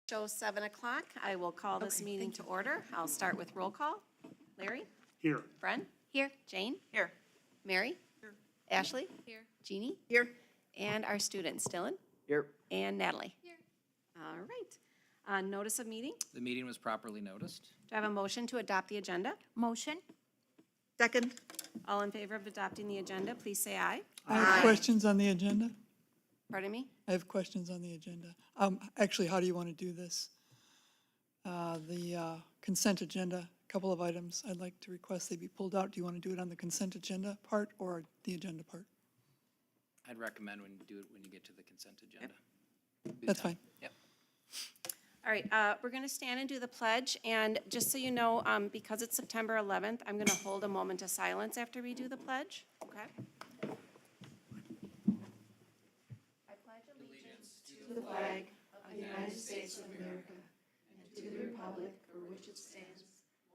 Show 7 o'clock. I will call this meeting to order. I'll start with roll call. Larry? Here. Bren? Here. Jane? Here. Mary? Here. Ashley? Here. Jeannie? Here. And our students, Dylan? Here. And Natalie? Here. All right. Notice of meeting. The meeting was properly noticed. Do I have a motion to adopt the agenda? Motion. Second. All in favor of adopting the agenda, please say aye. I have questions on the agenda. Pardon me? I have questions on the agenda. Actually, how do you want to do this? The consent agenda, a couple of items I'd like to request they be pulled out. Do you want to do it on the consent agenda part or the agenda part? I'd recommend when you do it when you get to the consent agenda. That's fine. Yep. All right, we're going to stand and do the pledge, and just so you know, because it's September 11th, I'm going to hold a moment of silence after we do the pledge, okay? I pledge allegiance to the flag of the United States of America and to the republic for which it stands,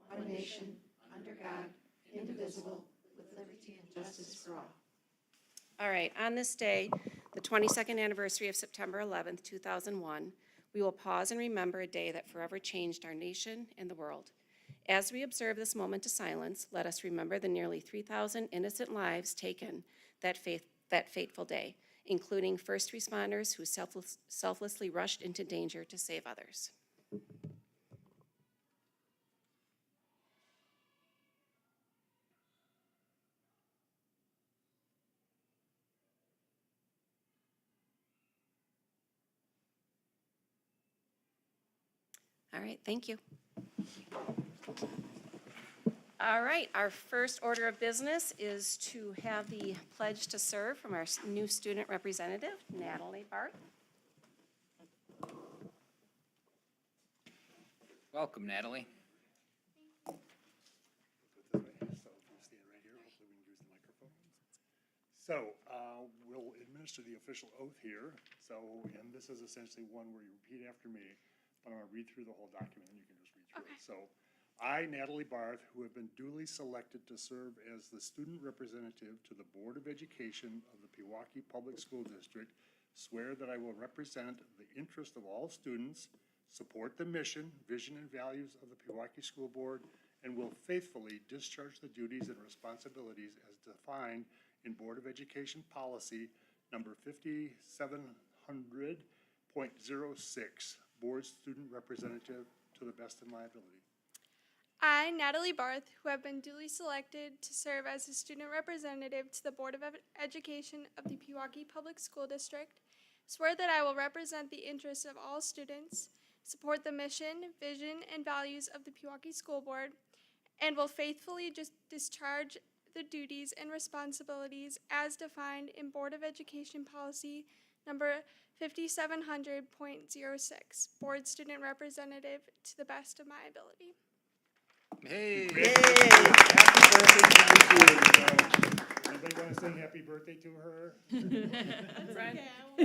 one nation, under God, indivisible, with liberty and justice for all. All right, on this day, the 22nd anniversary of September 11th, 2001, we will pause and remember a day that forever changed our nation and the world. As we observe this moment of silence, let us remember the nearly 3,000 innocent lives taken that fateful day, including first responders who selflessly rushed into danger to save others. All right, thank you. All right, our first order of business is to have the pledge to serve from our new student representative, Natalie Barth. Welcome, Natalie. So if you stand right here, hopefully we can use the microphone. So we'll administer the official oath here. So, and this is essentially one where you repeat after me. I'm going to read through the whole document, and you can just read through it. So, I, Natalie Barth, who have been duly selected to serve as the student representative to the Board of Education of the Pewaukee Public School District, swear that I will represent the interest of all students, support the mission, vision, and values of the Pewaukee School Board, and will faithfully discharge the duties and responsibilities as defined in Board of Education Policy number 5700.06. Board Student Representative to the best of my ability. I, Natalie Barth, who have been duly selected to serve as a student representative to the Board of Education of the Pewaukee Public School District, swear that I will represent the interests of all students, support the mission, vision, and values of the Pewaukee School Board, and will faithfully discharge the duties and responsibilities as defined in Board of Education Policy number 5700.06, Board Student Representative to the best of my ability. Hey. Anybody want to sing happy birthday to her? Bren? We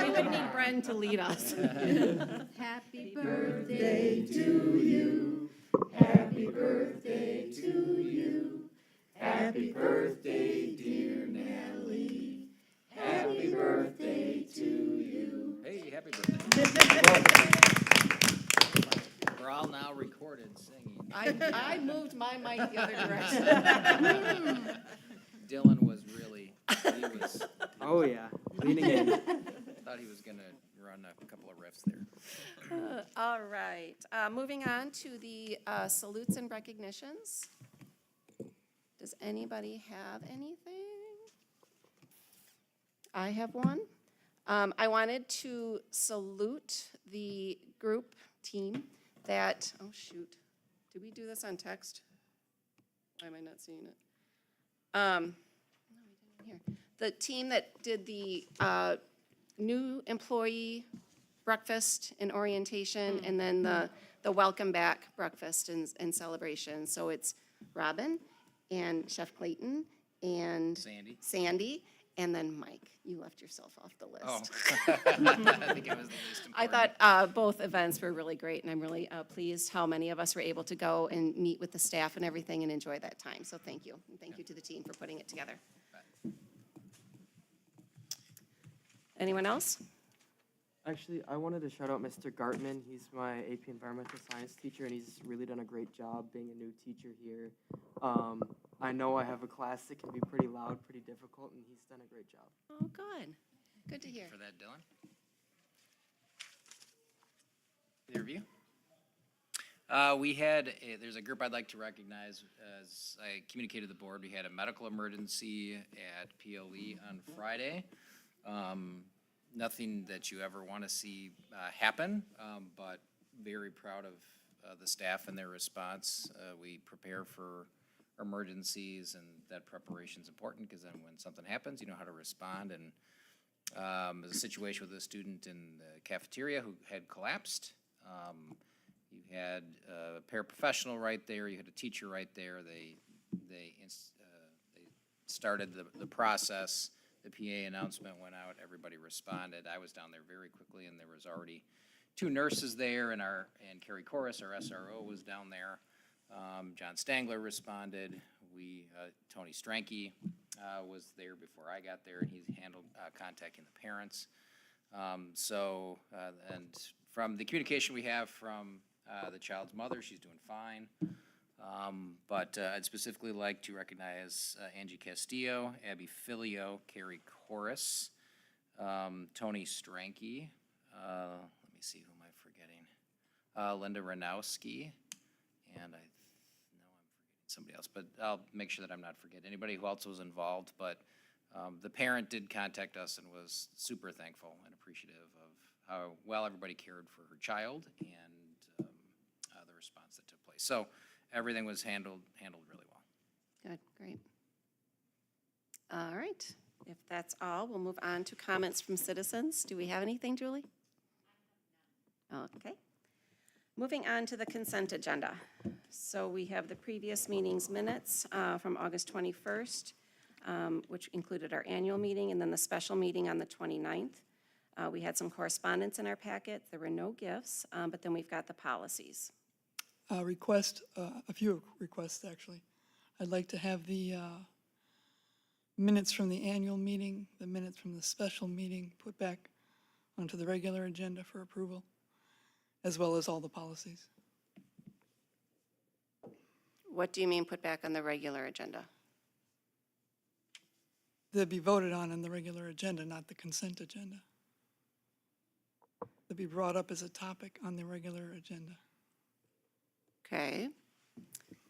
would need Bren to lead us. Happy birthday to you. Happy birthday to you. Happy birthday, dear Natalie. Happy birthday to you. Hey, happy birthday. We're all now recorded singing. I moved my mic the other direction. Dylan was really, Oh, yeah, leaning in. thought he was going to run a couple of riffs there. All right, moving on to the salutes and recognitions. Does anybody have anything? I have one. I wanted to salute the group team that, oh shoot, did we do this on text? Why am I not seeing it? No, we didn't here. The team that did the new employee breakfast and orientation, and then the welcome back breakfast and celebration. So it's Robin and Chef Clayton and Sandy, and then Mike. You left yourself off the list. Oh, I think it was the least I important. thought both events were really great, and I'm really pleased how many of us were able to go and meet with the staff and everything and enjoy that time. So thank you. And thank you to the team for putting it together. Anyone else? Actually, I wanted to shout out Mr. Gartman. He's my AP Environmental Science teacher, and he's really done a great job being a new teacher here. I know I have a class that can be pretty loud, pretty difficult, and he's done a great job. Oh, good. Good to hear. For that, Dylan. Either of you? There's a group I'd like to recognize. As I communicated to the board, we had a medical emergency at PLE on Friday. Nothing that you ever want to see happen, but very proud of the staff and their response. We prepare for emergencies, and that preparation is important because then when something happens, you know how to respond. And there's a situation with a student in the cafeteria who had collapsed. You had a paraprofessional right there. You had a teacher right there. They started the process. The PA announcement went out. Everybody responded. I was down there very quickly, and there was already 2 nurses there, and Carrie Corris, our SRO, was down there. John Stangler responded. Tony Stranke was there before I got there, and he handled contacting the parents. And from the communication we have from the child's mother, she's doing fine. But I'd specifically like to recognize Angie Castillo, Abby Filio, Carrie Corris, Tony Stranke, let me see, who am I forgetting? Linda Ranowski, and I know I'm forgetting somebody else, but I'll make sure that I'm not forgetting anybody who else was involved. But the parent did contact us and was super thankful and appreciative of how well everybody cared for her child and the response that took place. So everything was handled really well. Good, great. All right, if that's all, we'll move on to comments from citizens. Do we have anything, Julie? Okay. Moving on to the consent agenda. So we have the previous meeting's minutes from August 21st, which included our annual meeting, and then the special meeting on the 29th. We had some correspondence in our packet. There were no gifts, but then we've got the policies. A few requests, actually. I'd like to have the minutes from the annual meeting, the minutes from the special meeting put back onto the regular agenda for approval, as well as all the policies. What do you mean put back on the regular agenda? They'll be voted on the regular agenda, not the consent agenda. They'll be brought up as a topic on the regular agenda. Okay.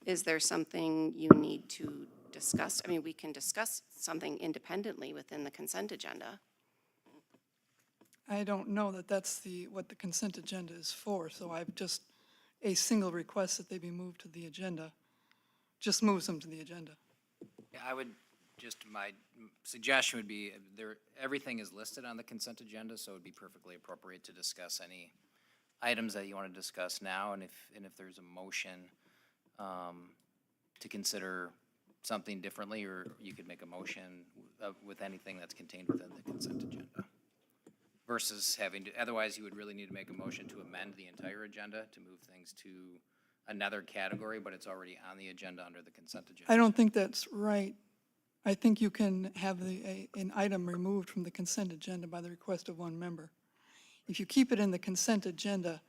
Is there something you need to discuss? I mean, we can discuss something independently within the consent agenda. I don't know that that's what the consent agenda is for, so I've just, a single request that they be moved to the agenda, just moves them to the agenda. Yeah, my suggestion would be, everything is listed on the consent agenda, so it would be perfectly appropriate to discuss any items that you want to discuss now, and if there's a motion to consider something differently, or you could make a motion with anything that's contained within the consent agenda. Versus otherwise you would really need to make a motion to amend the entire agenda to move things to another category, but it's already on the agenda under the consent agenda. I don't think that's right. I think you can have an item removed from the consent agenda by the request of one member. If you keep it in the consent agenda,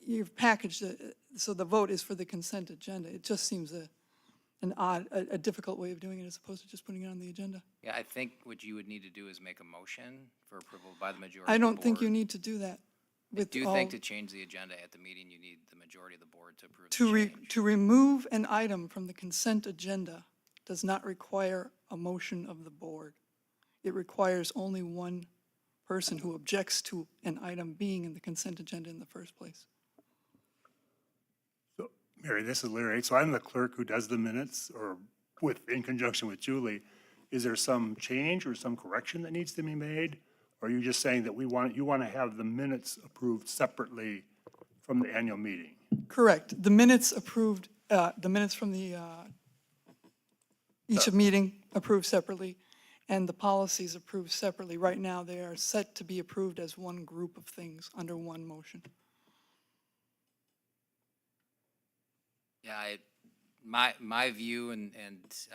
you've packaged it, so the vote is for the consent agenda. It just seems a difficult way of doing it as opposed to just putting it on the agenda. Yeah, I think what you would need to do is make a motion for approval by the majority I of the don't think you board. need to do that. I do think to change the agenda at the meeting, you need the majority of the board to approve the change. To remove an item from the consent agenda does not require a motion of the board. It requires only one person who objects to an item being in the consent agenda in the first place. So, Mary, this is Larry. So I'm the clerk who does the minutes, or in conjunction with Julie. Is there some change or some correction that needs to be made? Or are you just saying that you want to have the minutes approved separately from the annual meeting? Correct. The minutes approved, the minutes from the each meeting approved separately, and the policies approved separately. Right now, they are set to be approved as one group of things under one motion. Yeah, My view, and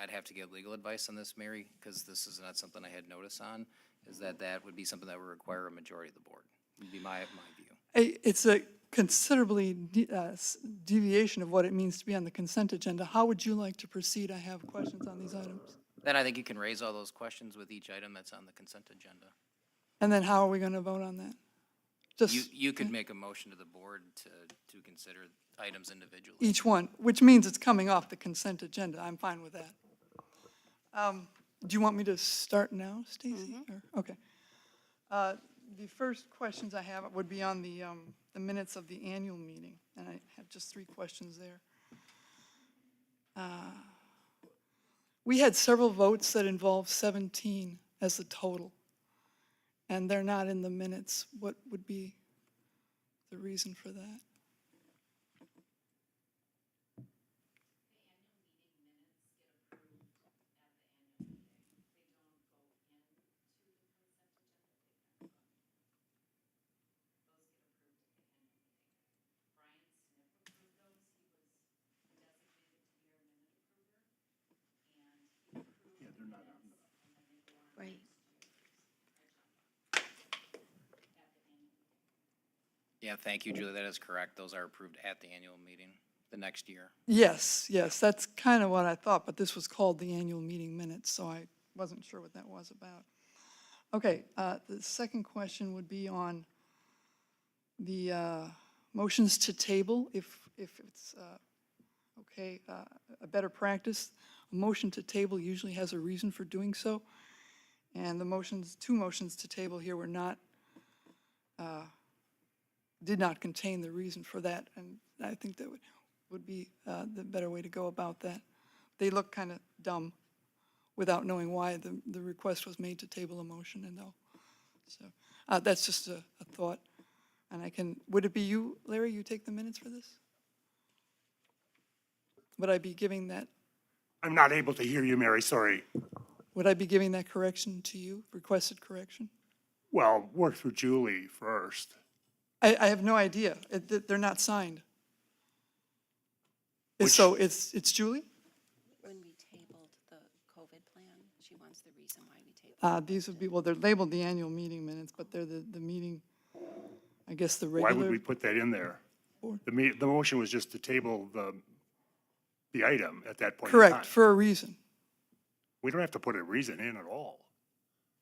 I'd have to get legal advice on this, Mary, because this is not something I had notice on, is that that would be something that would require a majority of the board, would be my view. It's a considerably deviation of what it means to be on the consent agenda. How would you like to proceed? I have questions on these items. Then I think you can raise all those questions with each item that's on the consent agenda. And then how are we going to vote on that? You could make a motion to the board to consider items individually. Each one, which means it's coming off the consent agenda. I'm fine with that. Do you want me to start now, Stacy? Or- Okay. The first questions I have would be on the minutes of the annual meeting, and I have just 3 questions there. We had several votes that involved 17 as the total, and they're not in the minutes. What would be the reason for that? Right. Yeah, thank you, Julie, that is correct. Those are approved at the annual meeting the next year. Yes, that's kind of what I thought, but this was called the annual meeting minutes, so I wasn't sure what that was about. Okay, the second question would be on the motions to table, if it's okay, a better practice. A motion to table usually has a reason for doing so, and the motions, 2 motions to table here were not, did not contain the reason for that, and I think that would be the better way to go about that. They look kind of dumb without knowing why the request was made to table a motion and all. So that's just a thought. And I can, would it be you, Larry, you take the minutes for this? Would I be giving that, I'm not able to hear you, Mary, sorry. would I be giving that correction to you, requested correction? Well, work through Julie first. I have no idea. They're not signed. Which- So it's Julie? When we tabled the COVID plan, she wants the reason why we tabled. These would be, well, they're labeled the annual meeting minutes, but they're the meeting, I guess, the regular. Why would we put that in there? Board. The motion was just to table the item at that point in time. Correct, for a reason. We don't have to put a reason in at all.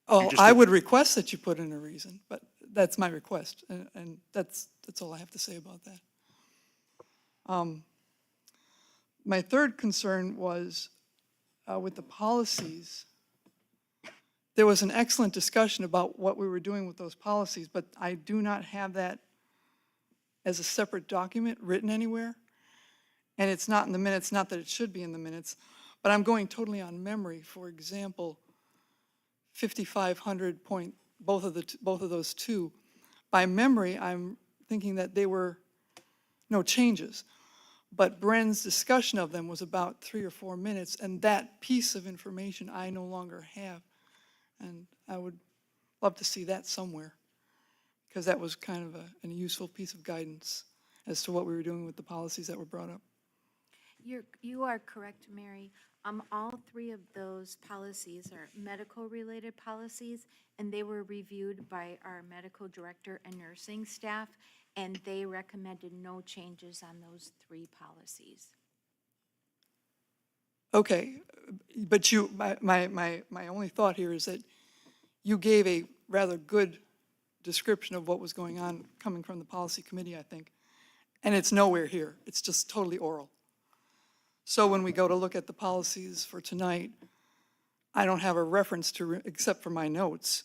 Oh, just I did- would request that you put in a reason, but that's my request, and that's all I have to say about that. My third concern was with the policies. There was an excellent discussion about what we were doing with those policies, but I do not have that as a separate document written anywhere. And it's not in the minutes, not that it should be in the minutes, but I'm going totally on memory. For example, 5500 point, both of those 2. By memory, I'm thinking that they were no changes. But Bren's discussion of them was about 3 or 4 minutes, and that piece of information I no longer have. And I would love to see that somewhere, because that was kind of a useful piece of guidance as to what we were doing with the policies that were brought up. You are correct, Mary. All 3 of those policies are medical-related policies, and they were reviewed by our medical director and nursing staff, and they recommended no changes on those 3 policies. Okay, but my only thought here is that you gave a rather good description of what was going on coming from the policy committee, I think, and it's nowhere here. It's just totally oral. So when we go to look at the policies for tonight, I don't have a reference to, except for my notes,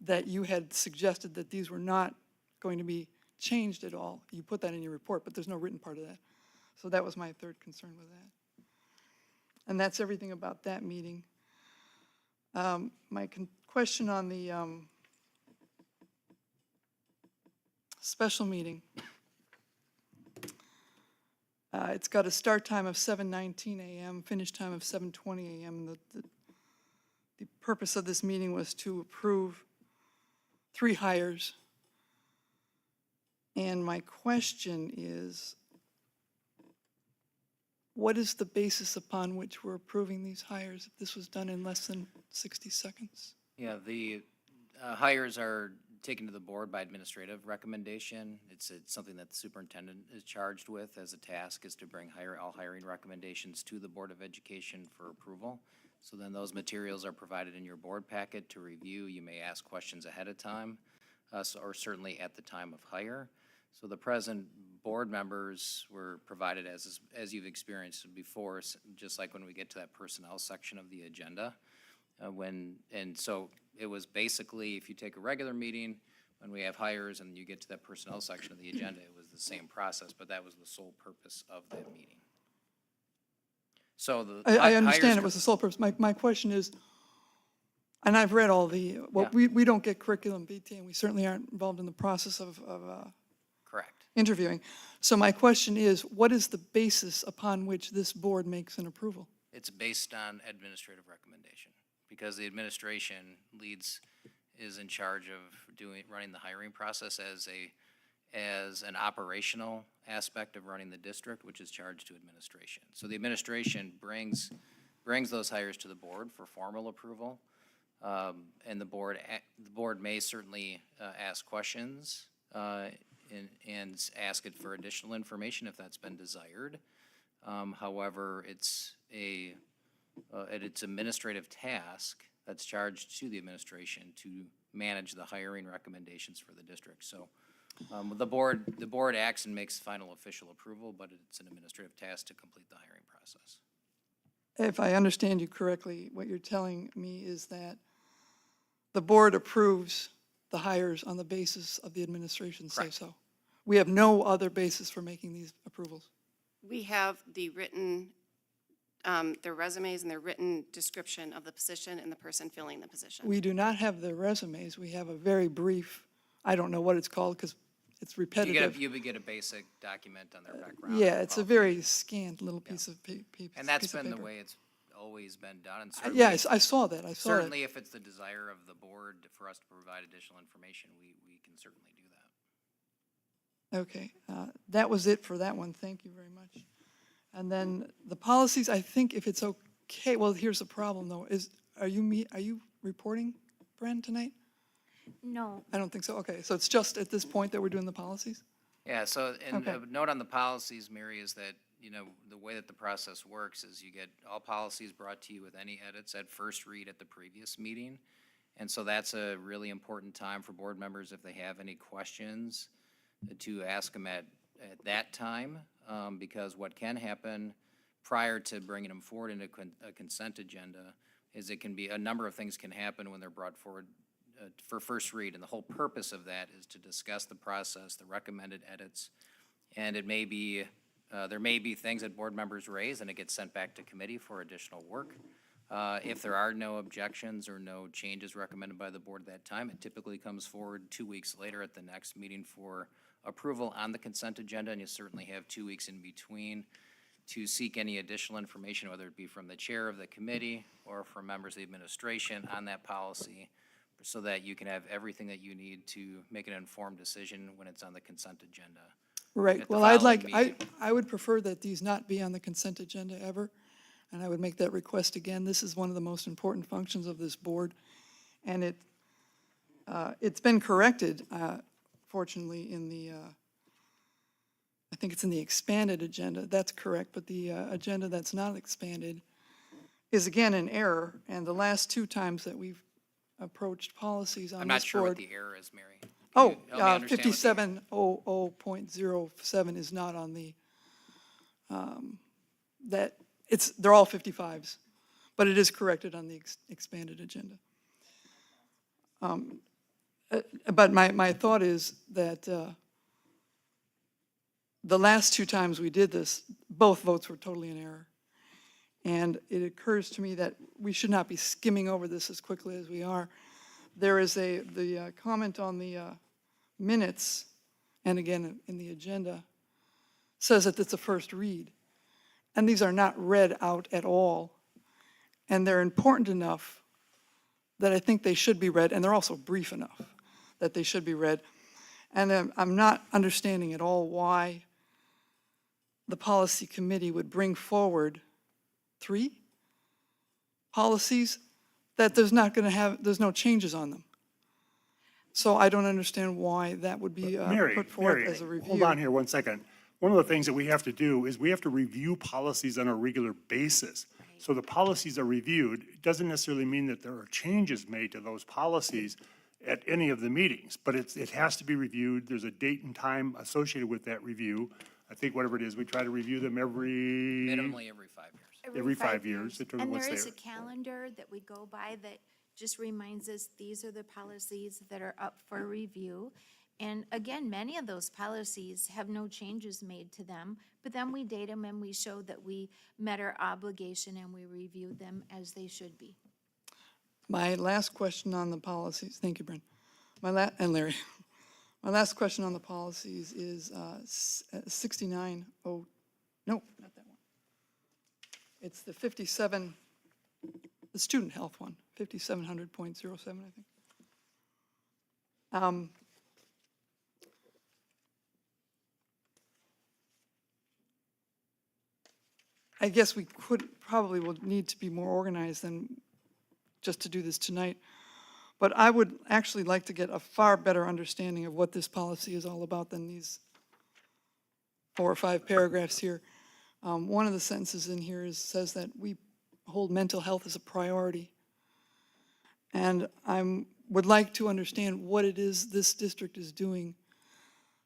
that you had suggested that these were not going to be changed at all. You put that in your report, but there's no written part of that. So that was my third concern with that. And that's everything about that meeting. My question on the special meeting. It's got a start time of 7:19 a.m., finish time of 7:20 a.m. The purpose of this meeting was to approve 3 hires. And my question is, what is the basis upon which we're approving these hires if this was done in less than 60 seconds? Yeah, the hires are taken to the board by administrative recommendation. It's something that the superintendent is charged with as a task, is to bring all hiring recommendations to the Board of Education for approval. So then those materials are provided in your board packet to review. You may ask questions ahead of time, or certainly at the time of hire. So the present board members were provided as you've experienced before, just like when we get to that personnel section of the agenda. So it was basically, if you take a regular meeting, when we have hires and you get to that personnel section of the agenda, it was the same process, but that was the sole purpose of that meeting. So I understand it was the sole purpose. My question is, and I've read all we don't get curriculum vitae, and we certainly aren't involved in the process of correct. interviewing. So my question is, what is the basis upon which this board makes an approval? It's based on administrative recommendation, because the administration is in charge of running the hiring process as an operational aspect of running the district, which is charged to administration. So the administration brings those hires to the board for formal approval, and the board may certainly ask questions and ask it for additional information if that's been desired. However, it's administrative task that's charged to the administration to manage the hiring recommendations for the district. So the board acts and makes final official approval, but it's an administrative task to complete the hiring process. If I understand you correctly, what you're telling me is that the board approves the hires on the basis of the administration say-so. We have no other basis for making these approvals. We have the written, their resumes and their written description of the position and the person filling the position. We do not have their resumes. We have a very brief, I don't know what it's called because it's repetitive. You would get a basic document on their background. Yeah, it's a very scanned little piece of paper. And that's been the way it's always been done. And Yeah, certainly, I saw that. certainly if it's the desire of the board for us to provide additional information, we can certainly do that. Okay, that was it for that one. Thank you very much. And then the policies, I think if it's okay, well, here's the problem though, are you reporting, Bren, tonight? No. I don't think so. Okay, so it's just at this point that we're doing the policies? Yeah, so, and Okay. a note on the policies, Mary, is that, the way that the process works is you get all policies brought to you with any edits at first read at the previous meeting. And so that's a really important time for board members, if they have any questions, to ask them at that time, because what can happen prior to bringing them forward into a consent agenda is a number of things can happen when they're brought forward for first read, and the whole purpose of that is to discuss the process, the recommended edits, and it may be, there may be things that board members raise, and it gets sent back to committee for additional work. If there are no objections or no changes recommended by the board at that time, it typically comes forward 2 weeks later at the next meeting for approval on the consent agenda, and you certainly have 2 weeks in between to seek any additional information, whether it be from the chair of the committee or from members of the administration on that policy, so that you can have everything that you need to make an informed decision when it's on the consent agenda. Right, At the well, following meeting. I would prefer that these not be on the consent agenda ever, and I would make that request again. This is one of the most important functions of this board, and it's been corrected, fortunately, in the, I think it's in the expanded agenda, that's correct, but the agenda that's not expanded is again an error, and the last 2 times that we've approached policies on I'm this board. not sure what the error is, Mary. Can Oh, you help me understand what the- 5700.07 is not on the, they're all 55s, but it is corrected on the expanded agenda. But my thought is that the last 2 times we did this, both votes were totally in error. And it occurs to me that we should not be skimming over this as quickly as we are. There is the comment on the minutes, and again in the agenda, says that it's a first read. And these are not read out at all. And they're important enough that I think they should be read, and they're also brief enough that they should be read. And I'm not understanding at all why the policy committee would bring forward 3 policies that there's no changes on them. So I don't understand why that would be Mary, put forth Mary, as a review. hold on here one second. One of the things that we have to do is we have to review policies on a regular basis. So the policies are reviewed. It doesn't necessarily mean that there are changes made to those policies at any of the meetings, but it has to be reviewed. There's a date and time associated with that review. I think whatever it is, we try to review them Minimally every 5 years. every 5 years. to determine And what's there is there. a calendar that we go by that just reminds us, these are the policies that are up for review. And again, many of those policies have no changes made to them, but then we date them and we show that we met our obligation and we reviewed them as they should be. My last question on the policies, thank you, Brent. And Larry. My last question on the policies is 69, no, not that one. It's the 57, the student health one, 5700.07, I think. I guess we probably will need to be more organized than just to do this tonight. But I would actually like to get a far better understanding of what this policy is all about than these 4 or 5 paragraphs here. One of the sentences in here says that we hold mental health as a priority. And I would like to understand what it is this district is doing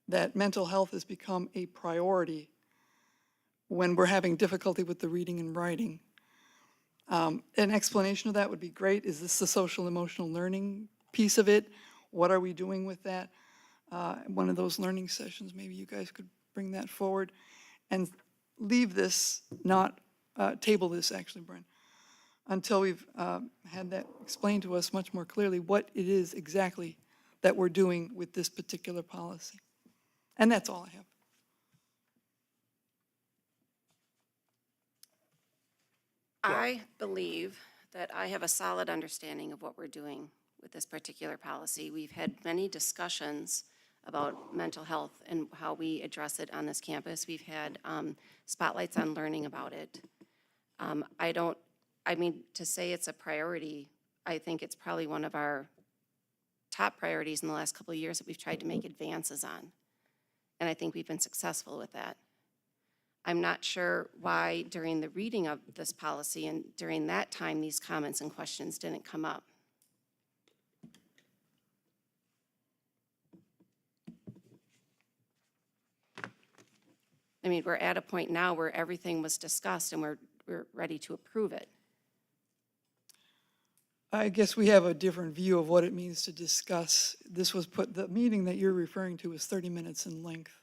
that mental health has become a priority when we're having difficulty with the reading and writing. An explanation of that would be great. Is this the social emotional learning piece of it? What are we doing with that? One of those learning sessions, maybe you guys could bring that forward and leave this, not table this actually, Brent, until we've had that explained to us much more clearly what it is exactly that we're doing with this particular policy. And that's all I have. I believe that I have a solid understanding of what we're doing with this particular policy. We've had many discussions about mental health and how we address it on this campus. We've had spotlights on learning about it. To say it's a priority, I think it's probably one of our top priorities in the last couple of years that we've tried to make advances on. And I think we've been successful with that. I'm not sure why during the reading of this policy and during that time, these comments and questions didn't come up. I mean, we're at a point now where everything was discussed and we're ready to approve it. I guess we have a different view of what it means to discuss. The meeting that you're referring to is 30 minutes in length.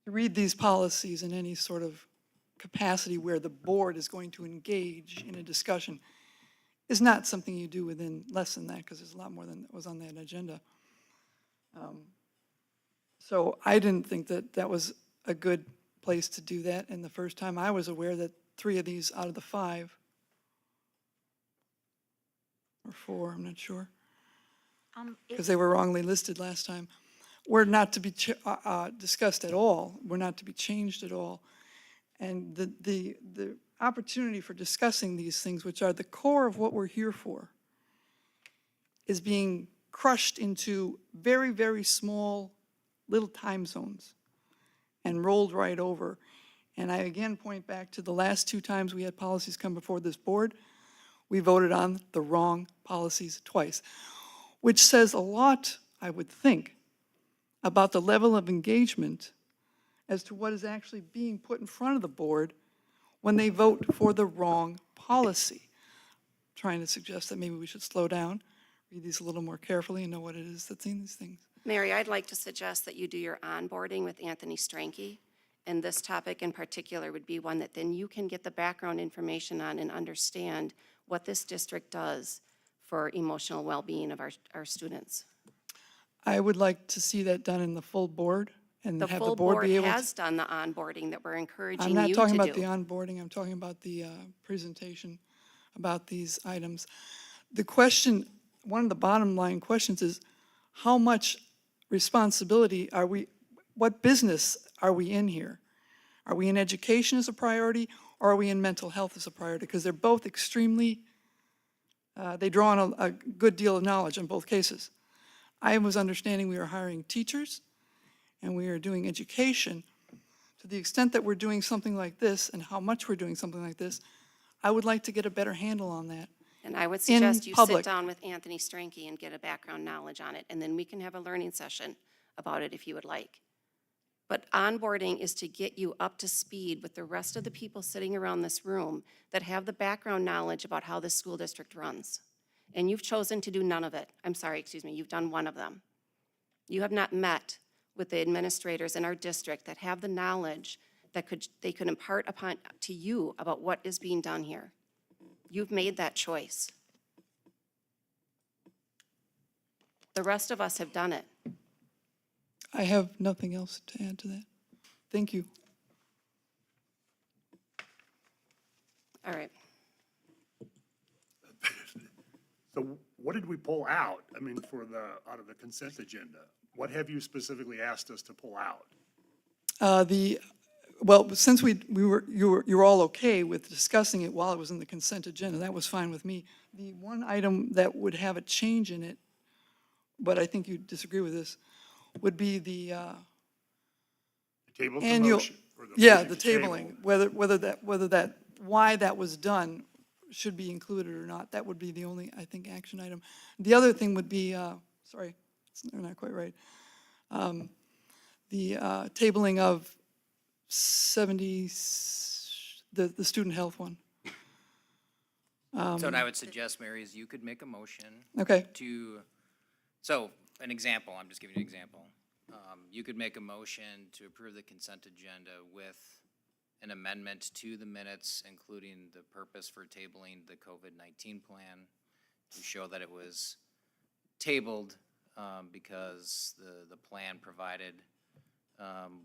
To read these policies in any sort of capacity where the board is going to engage in a discussion is not something you do within less than that, because there's a lot more than was on that agenda. So I didn't think that that was a good place to do that. And the first time I was aware that 3 of these out of the 5, or 4, I'm not sure, because they were wrongly listed last time, were not to be discussed at all, were not to be changed at all. And the opportunity for discussing these things, which are the core of what we're here for, is being crushed into very, very small little time zones and rolled right over. And I again point back to the last 2 times we had policies come before this board, we voted on the wrong policies twice, which says a lot, I would think, about the level of engagement as to what is actually being put in front of the board when they vote for the wrong policy. I'm trying to suggest that maybe we should slow down, read these a little more carefully, and know what it is that's in these things. Mary, I'd like to suggest that you do your onboarding with Anthony Stranke, and this topic in particular would be one that then you can get the background information on and understand what this district does for emotional well-being of our students. I would like to see that done in the full board and The have full the board board be able to. has done the onboarding that we're encouraging I'm you not to do. talking about the onboarding, I'm talking about the presentation about these items. The question, one of the bottom line questions is, how much responsibility what business are we in here? Are we in education as a priority, or are we in mental health as a priority? Because they're both extremely, they draw on a good deal of knowledge in both cases. I was understanding we are hiring teachers and we are doing education. To the extent that we're doing something like this and how much we're doing something like this, I would like to get a better handle on that. And I would In suggest you sit public. down with Anthony Stranke and get a background knowledge on it, and then we can have a learning session about it if you would like. But onboarding is to get you up to speed with the rest of the people sitting around this room that have the background knowledge about how this school district runs. And you've chosen to do none of it. I'm sorry, excuse me, you've done one of them. You have not met with the administrators in our district that have the knowledge that they could impart upon to you about what is being done here. You've made that choice. The rest of us have done it. I have nothing else to add to that. Thank you. All right. So what did we pull out? I mean, out of the consent agenda? What have you specifically asked us to pull out? Well, since you were all okay with discussing it while it was in the consent agenda, that was fine with me. The one item that would have a change in it, but I think you disagree with this, would be the Table of annual. motion, or the Yeah, motion the to table? tabling, why that was done should be included or not. That would be the only, I think, action item. The other thing would be, sorry, it's not quite right. The tabling of 70, the student health one. So what I would suggest, Mary, is you could make a motion Okay, so an example, I'm just giving you an example. You could make a motion to approve the consent agenda with an amendment to the minutes, including the purpose for tabling the COVID-19 plan, to show that it was tabled because the plan provided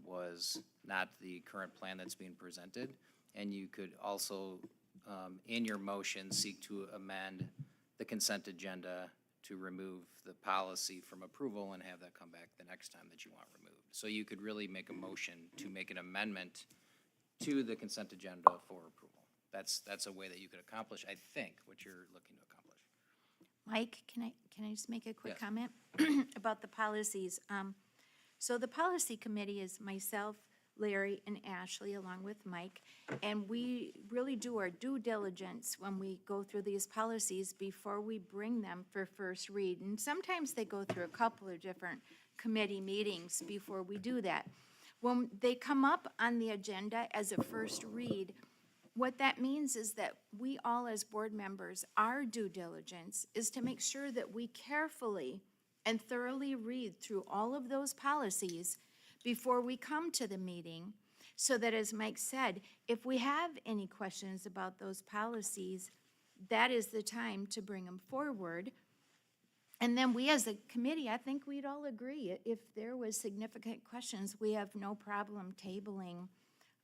was not the current plan that's being presented. And you could also, in your motion, seek to amend the consent agenda to remove the policy from approval and have that come back the next time that you want removed. So you could really make a motion to make an amendment to the consent agenda for approval. That's a way that you could accomplish, I think, what you're looking to accomplish. Mike, can I just make a quick Yes. comment about the policies? So the policy committee is myself, Larry, and Ashley, along with Mike, and we really do our due diligence when we go through these policies before we bring them for first read. And sometimes they go through a couple of different committee meetings before we do that. When they come up on the agenda as a first read, what that means is that we all as board members, our due diligence is to make sure that we carefully and thoroughly read through all of those policies before we come to the meeting, so that, as Mike said, if we have any questions about those policies, that is the time to bring them forward. And then we as a committee, I think we'd all agree, if there was significant questions, we have no problem tabling,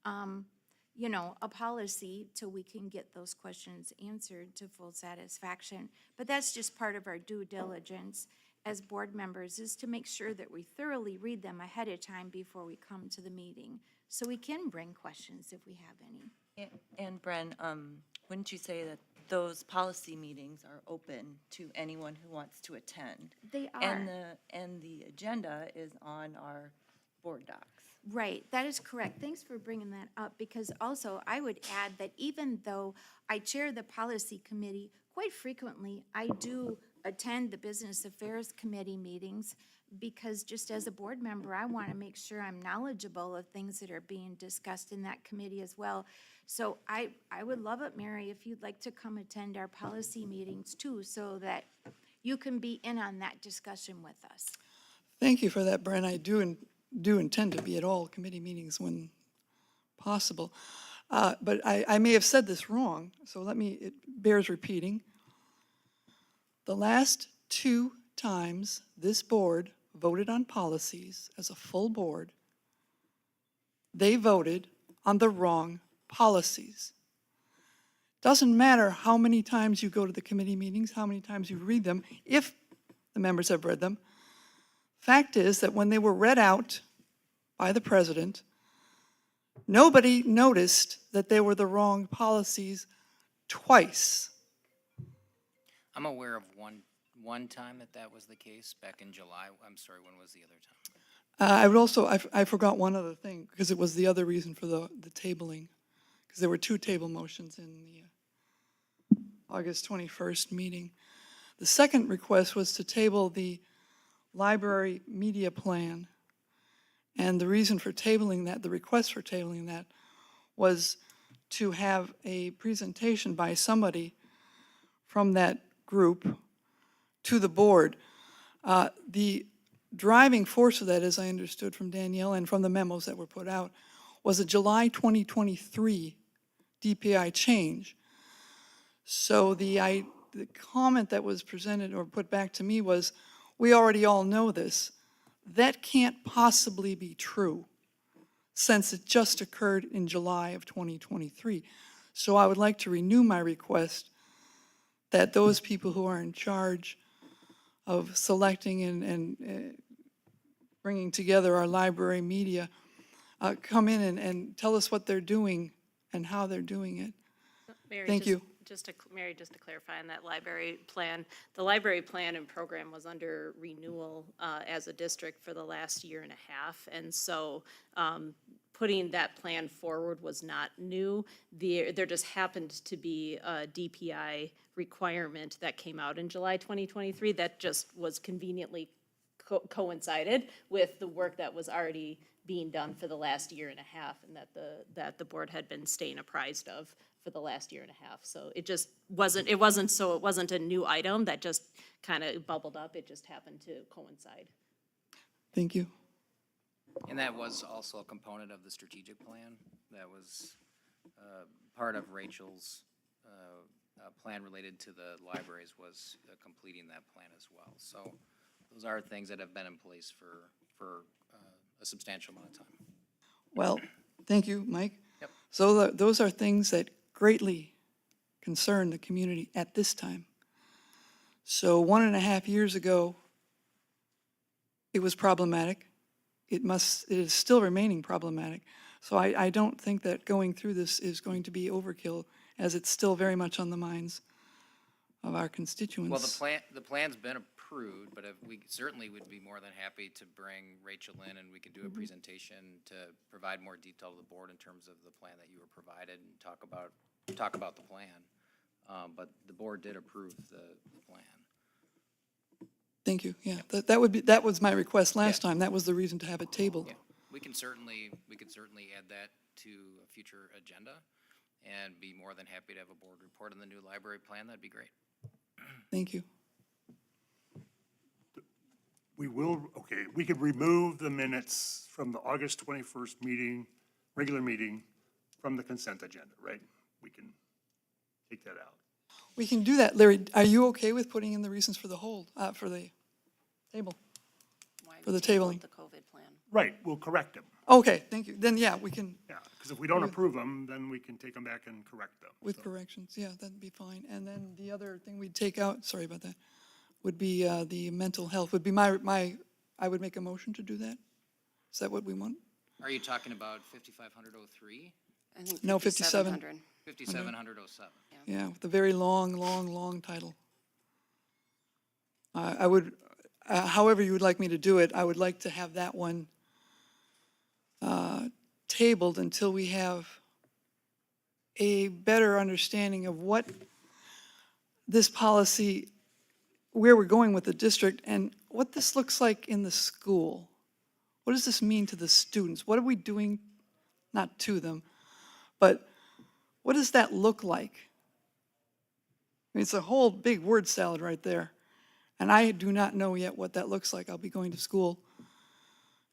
a policy till we can get those questions answered to full satisfaction. But that's just part of our due diligence as board members, is to make sure that we thoroughly read them ahead of time before we come to the meeting, so we can bring questions if we have any. And Bren, wouldn't you say that those policy meetings are open to anyone who wants to attend? They are. And the agenda is on our board docs. Right, that is correct. Thanks for bringing that up, because also I would add that even though I chair the policy committee, quite frequently I do attend the Business Affairs Committee meetings, because just as a board member, I want to make sure I'm knowledgeable of things that are being discussed in that committee as well. So I would love it, Mary, if you'd like to come attend our policy meetings too, so that you can be in on that discussion with us. thank you for that, Brian. I do intend to be at all committee meetings when possible. But I may have said this wrong, so it bears repeating. The last 2 times this board voted on policies as a full board, they voted on the wrong policies. Doesn't matter how many times you go to the committee meetings, how many times you read them, if the members have read them. Fact is that when they were read out by the president, Nobody noticed that they were the wrong policies twice. I'm aware of one time that was the case, back in July. I'm sorry, when was the other time? I would also, I forgot one other thing, because it was the other reason for the tabling, because there were two table motions in the August 21st meeting. The second request was to table the library media plan. And the reason for tabling that, the request for tabling that, was to have a presentation by somebody from that group to the board. The driving force of that, as I understood from Danielle and from the memos that were put out, was a July 2023 DPI change. So the comment that was presented or put back to me was, we already all know this. That can't possibly be true, since it just occurred in July of 2023. So I would like to renew my request that those people who are in charge of selecting and bringing together our library media come in and tell us what they're doing and how they're doing it. Mary, Thank you. Mary, just to clarify on that library plan, the library plan and program was under renewal as a district for the last year and a half. And so putting that plan forward was not new. There just happened to be a DPI requirement that came out in July 2023 that just was conveniently coincided with the work that was already being done for the last year and a half, and that the board had been staying apprised of for the last year and a half. So it just wasn't a new item that just kind of bubbled up. It just happened to coincide. Thank you. And that was also a component of the strategic plan. That was part of Rachel's plan related to the libraries, was completing that plan as well. So those are things that have been in place for a substantial amount of time. Well, thank you, Mike. Yep. So those are things that greatly concern the community at this time. So 1.5 years ago, it was problematic. It is still remaining problematic. So I don't think that going through this is going to be overkill, as it's still very much on the minds of our constituents. Well, the plan's been approved, but we certainly would be more than happy to bring Rachel in, and we could do a presentation to provide more detail to the board in terms of the plan that you were provided, and talk about the plan. But the board did approve the plan. Thank you, yeah. That was my request last time. That was the reason to have it tabled. Yeah, we could certainly add that to a future agenda, and be more than happy to have a board report on the new library plan. That'd be great. Thank you. We could remove the minutes from the August 21st meeting, regular meeting, from the consent agenda, right? We can take that out. We can do that. Larry, are you okay with putting in the reasons for the hold, for the table? For the tabling? The COVID plan. Right, we'll correct them. Okay, thank you. Then, yeah, we can, Yeah, because if we don't approve them, then we can take them back and correct them. with So, corrections, yeah, that'd be fine. And then the other thing we'd take out, sorry about that, would be the mental health, would be I would make a motion to do that. Is that what we want? Are you talking about 5500-03? I think No, 5700. 5700-07? Yeah, with the very long title. I would, however you would like me to do it, I would like to have that one tabled until we have a better understanding of what this policy, where we're going with the district, and what this looks like in the school. What does this mean to the students? What are we doing, not to them, but what does that look like? I mean, it's a whole big word salad right there. And I do not know yet what that looks like. I'll be going to school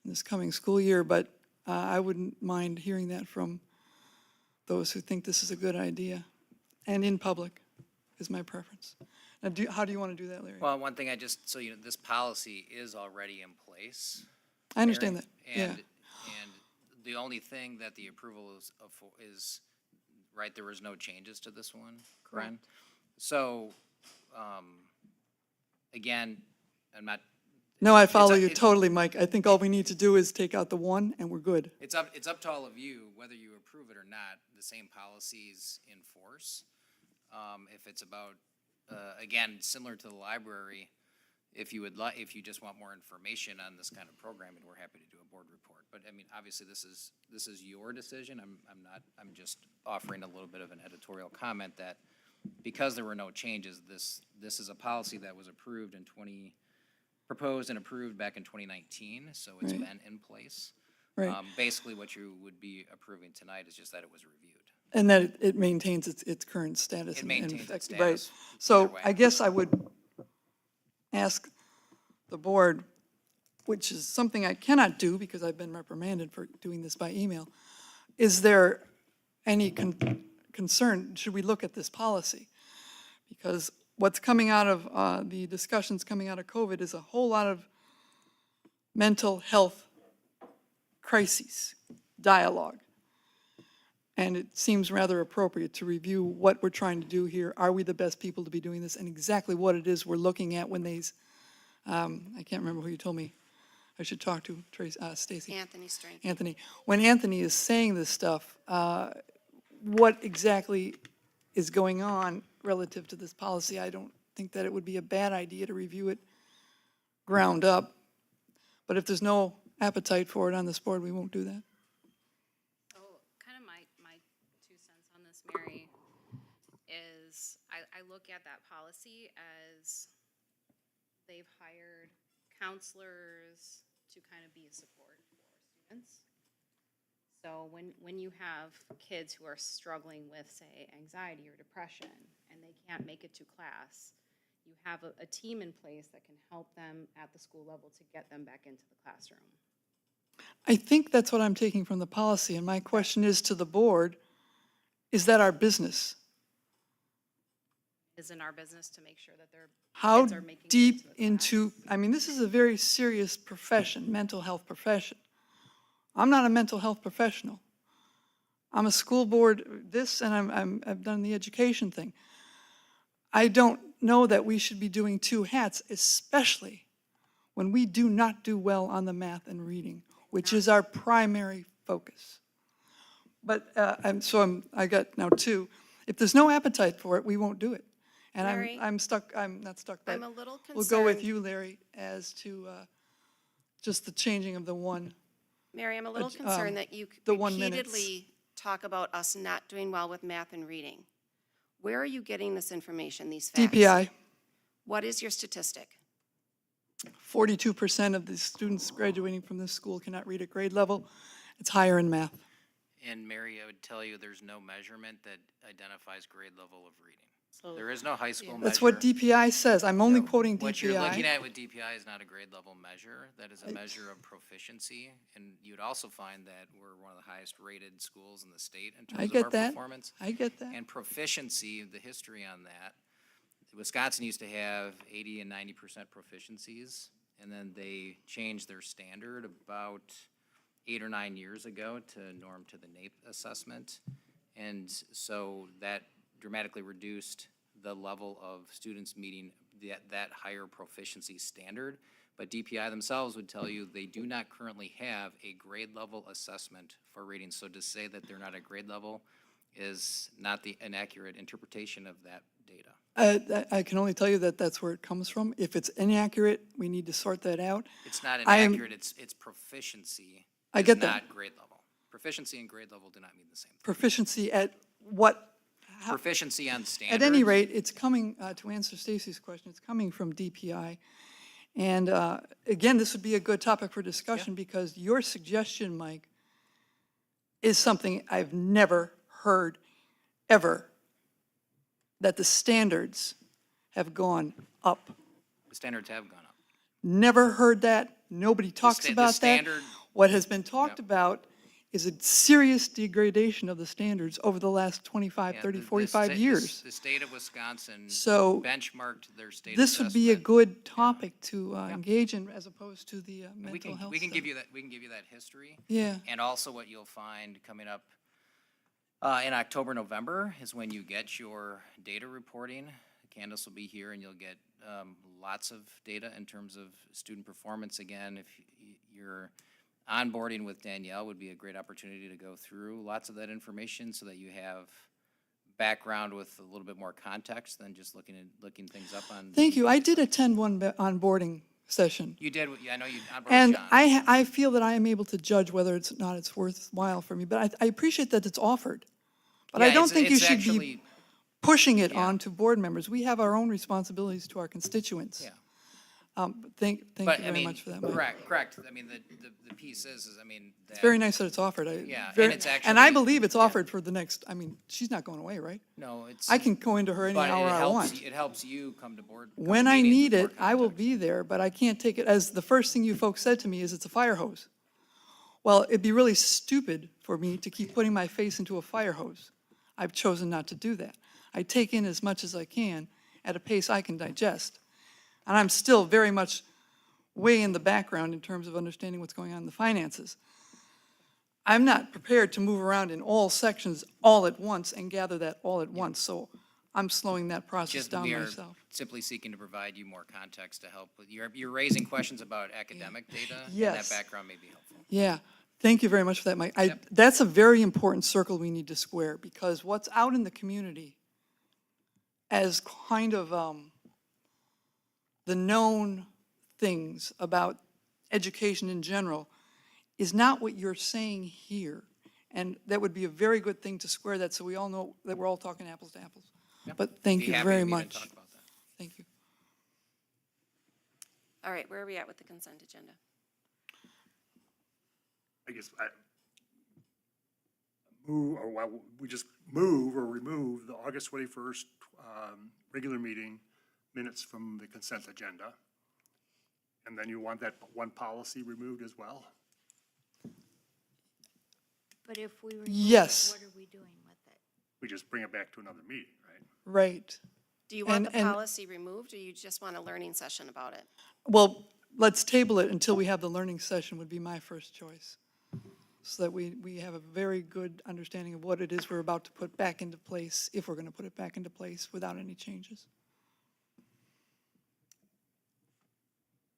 this coming school year, but I wouldn't mind hearing that from those who think this is a good idea. And in public is my preference. Now, how do you want to do that, Larry? Well, one thing so you know, this policy is already in place. I understand Mary, that, yeah. And the only thing that the approval is, right, there was no changes to this one, correct? So, again, No, I follow a- you it's- totally, Mike. I think all we need to do is take out the one and we're good. It's up to all of you, whether you approve it or not, the same policies in force. If it's about, again, similar to the library, if you just want more information on this kind of programming, we're happy to do a board report. But I mean, obviously, this is your decision. I'm just offering a little bit of an editorial comment that because there were no changes, this is a policy that was proposed and approved back in 2019, so it's Right. been in place. Right. Basically, what you would be approving tonight is just that it was reviewed. And that it maintains its current status. It and maintains its effect- right. status So either way. I guess I would ask the board, which is something I cannot do because I've been reprimanded for doing this by email. Is there any concern, should we look at this policy? Because what's coming out of, the discussions coming out of COVID is a whole lot of mental health crises, dialogue. And it seems rather appropriate to review what we're trying to do here. Are we the best people to be doing this? And exactly what it is we're looking at when these, I can't remember who you told me I should talk to, Stacy. Anthony Strang. Anthony. When Anthony is saying this stuff, what exactly is going on relative to this policy? I don't think that it would be a bad idea to review it ground up. But if there's no appetite for it on this board, we won't do that. So kind of my 2 cents on this, Mary, is I look at that policy as they've hired counselors to kind of be a support for students. So when you have kids who are struggling with, say, anxiety or depression, and they can't make it to class, you have a team in place that can help them at the school level to get them back into the classroom. I think that's what I'm taking from the policy, and my question is to the board, is that our business? Isn't our business to make sure that their How kids are making it deep into the into, I mean, this is a very serious profession, mental health profession. I'm not a mental health professional. I'm a school board, and I've done the education thing. I don't know that we should be doing two hats, especially when we do not do well on the math and reading, which is our primary focus. But, I got now two. If there's no appetite for it, we won't do it. And Larry? I'm not stuck, but I'm a little concerned. we'll go with you, Larry, as to just the changing of the one. Mary, I'm a little concerned that you the 1 minutes. repeatedly talk about us not doing well with math and reading. Where are you getting this information, these facts? DPI, What is your statistic? 42% of the students graduating from this school cannot read at grade level. It's higher in math. And Mary, I would tell you, there's no measurement that identifies grade level of reading. So There is no high school measure. That's what DPI says. I'm only quoting What you're looking DPI. at with DPI is not a grade level measure. That is a measure of proficiency. And you'd also find that we're one of the highest rated schools in the state in I terms of get our that. performance. I get that. And proficiency, the history on that, Wisconsin used to have 80 and 90% proficiencies, and then they changed their standard about 8 or 9 years ago to norm to the NAEP assessment. And so that dramatically reduced the level of students meeting that higher proficiency standard. But DPI themselves would tell you they do not currently have a grade level assessment for reading. So to say that they're not at grade level is not an accurate interpretation of that data. I can only tell you that that's where it comes from. If it's inaccurate, we need to sort that out. It's not I am- inaccurate, it's proficiency. I is get that. Not grade level. Proficiency and grade level do not mean the same thing. Proficiency at what? Proficiency on standards. At any rate, it's coming, to answer Stacy's question, it's coming from DPI. And again, this would be a good topic for discussion because your suggestion, Mike, is something I've never heard, ever, that the standards have gone up. The standards have gone up. Never heard that. Nobody talks the about that. standard- What has been talked Yep. about is a serious degradation of the standards over the last 25, Yeah, 30, the 45 sta- years. The state of Wisconsin So benchmarked their state this would be a assessment. good topic to engage in as opposed to the And mental health we can stuff. give you that, we can give you that history. Yeah, And also what you'll find coming up in October, November is when you get your data reporting Candace will be here, and you'll get lots of data in terms of student performance. Again, if you're onboarding with Danielle, would be a great opportunity to go through lots of that information so that you have background with a little bit more context than just looking things up on. Thank you. I did attend one onboarding session. You did, yeah, I know you onboarded And John. I feel that I am able to judge whether it's worthwhile for me, but I appreciate that it's offered. But I Yeah, don't it's- think you it's should actually- be pushing it Yeah. on to board members. We have our own responsibilities to our constituents. Yeah. Thank you But, I very mean, much for that, Mike. correct. I mean, the piece is, I mean. It's very nice that it's offered. Yeah, and very- it's And I actually- believe it's yeah. offered for the next, I mean, she's not going away, right? No, it's. I can go into her any but hour it I helps want. It helps you come to board. come to When I meetings need with it, more I will context. be there, but I can't take it, as the first thing you folks said to me is it's a fire hose. Well, it'd be really stupid for me to keep putting my face into a fire hose. I've chosen not to do that. I take in as much as I can at a pace I can digest. And I'm still very much way in the background in terms of understanding what's going on in the finances. I'm not prepared to move around in all sections all at once and gather that all at once, so I'm slowing that process Just down we are myself. simply seeking to provide you more context to help with, you're raising questions about academic data. And Yes. that background may be helpful. Yeah, thank you very much for that, Mike. Yep. That's a very important circle we need to square, because what's out in the community as kind of the known things about education in general is not what you're saying here. And that would be a very good thing to square that, so we all know that we're all talking apples to apples. Yep. But thank Be you happy very to meet and much. talk about that. Thank you. All right, where are we at with the consent agenda? I guess we just move or remove the August 21st regular meeting minutes from the consent agenda. And then you want that one policy removed as well? But if we remove Yes. it, what are we doing with it? We just bring it back to another meeting, right? Right. Do you want the And- policy removed, or you just want a learning session about it? Well, let's table it until we have the learning session would be my first choice. So that we have a very good understanding of what it is we're about to put back into place, if we're going to put it back into place without any changes.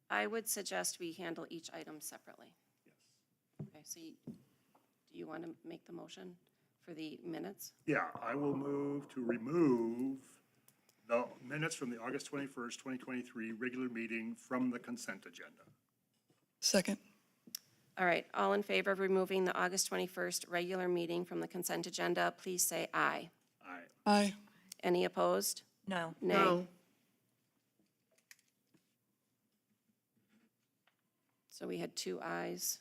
I would suggest we handle each item separately. Okay, so do you want to make the motion for the minutes? Yeah, I will move to remove the minutes from the August 21st, 2023 regular meeting from the consent agenda. Second. All right, all in favor of removing the August 21st regular meeting from the consent agenda, please say aye. Aye. Aye. Any opposed? No. Nay. So we had 2 ayes.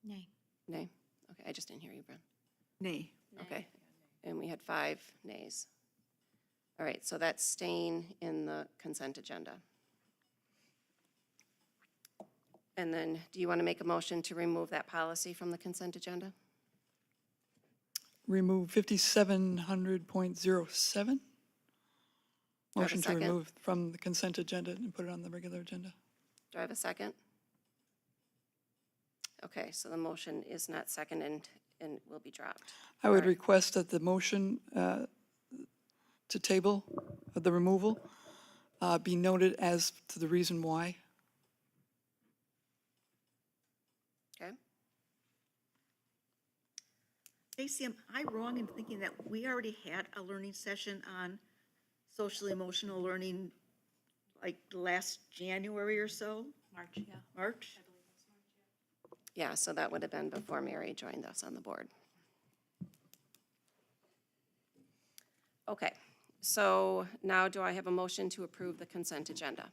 Nay. Nay? Okay, I just didn't hear you, Brent. Nay. Okay. And we had 5 nays. All right, so that's staying in the consent agenda. And then, do you want to make a motion to remove that policy from the consent agenda? Remove 5700.07. I have a Motion to second? remove from the consent agenda and put it on the regular agenda. Do I have a second? Okay, so the motion is not seconded and will be dropped. I would All right. request that the motion to table the removal be noted as to the reason why. Okay? Stacy, am I wrong in thinking that we already had a learning session on social emotional learning like last January or so? March, yeah. March? Yeah, so that would have been before Mary joined us on the board. Okay, so now do I have a motion to approve the consent agenda?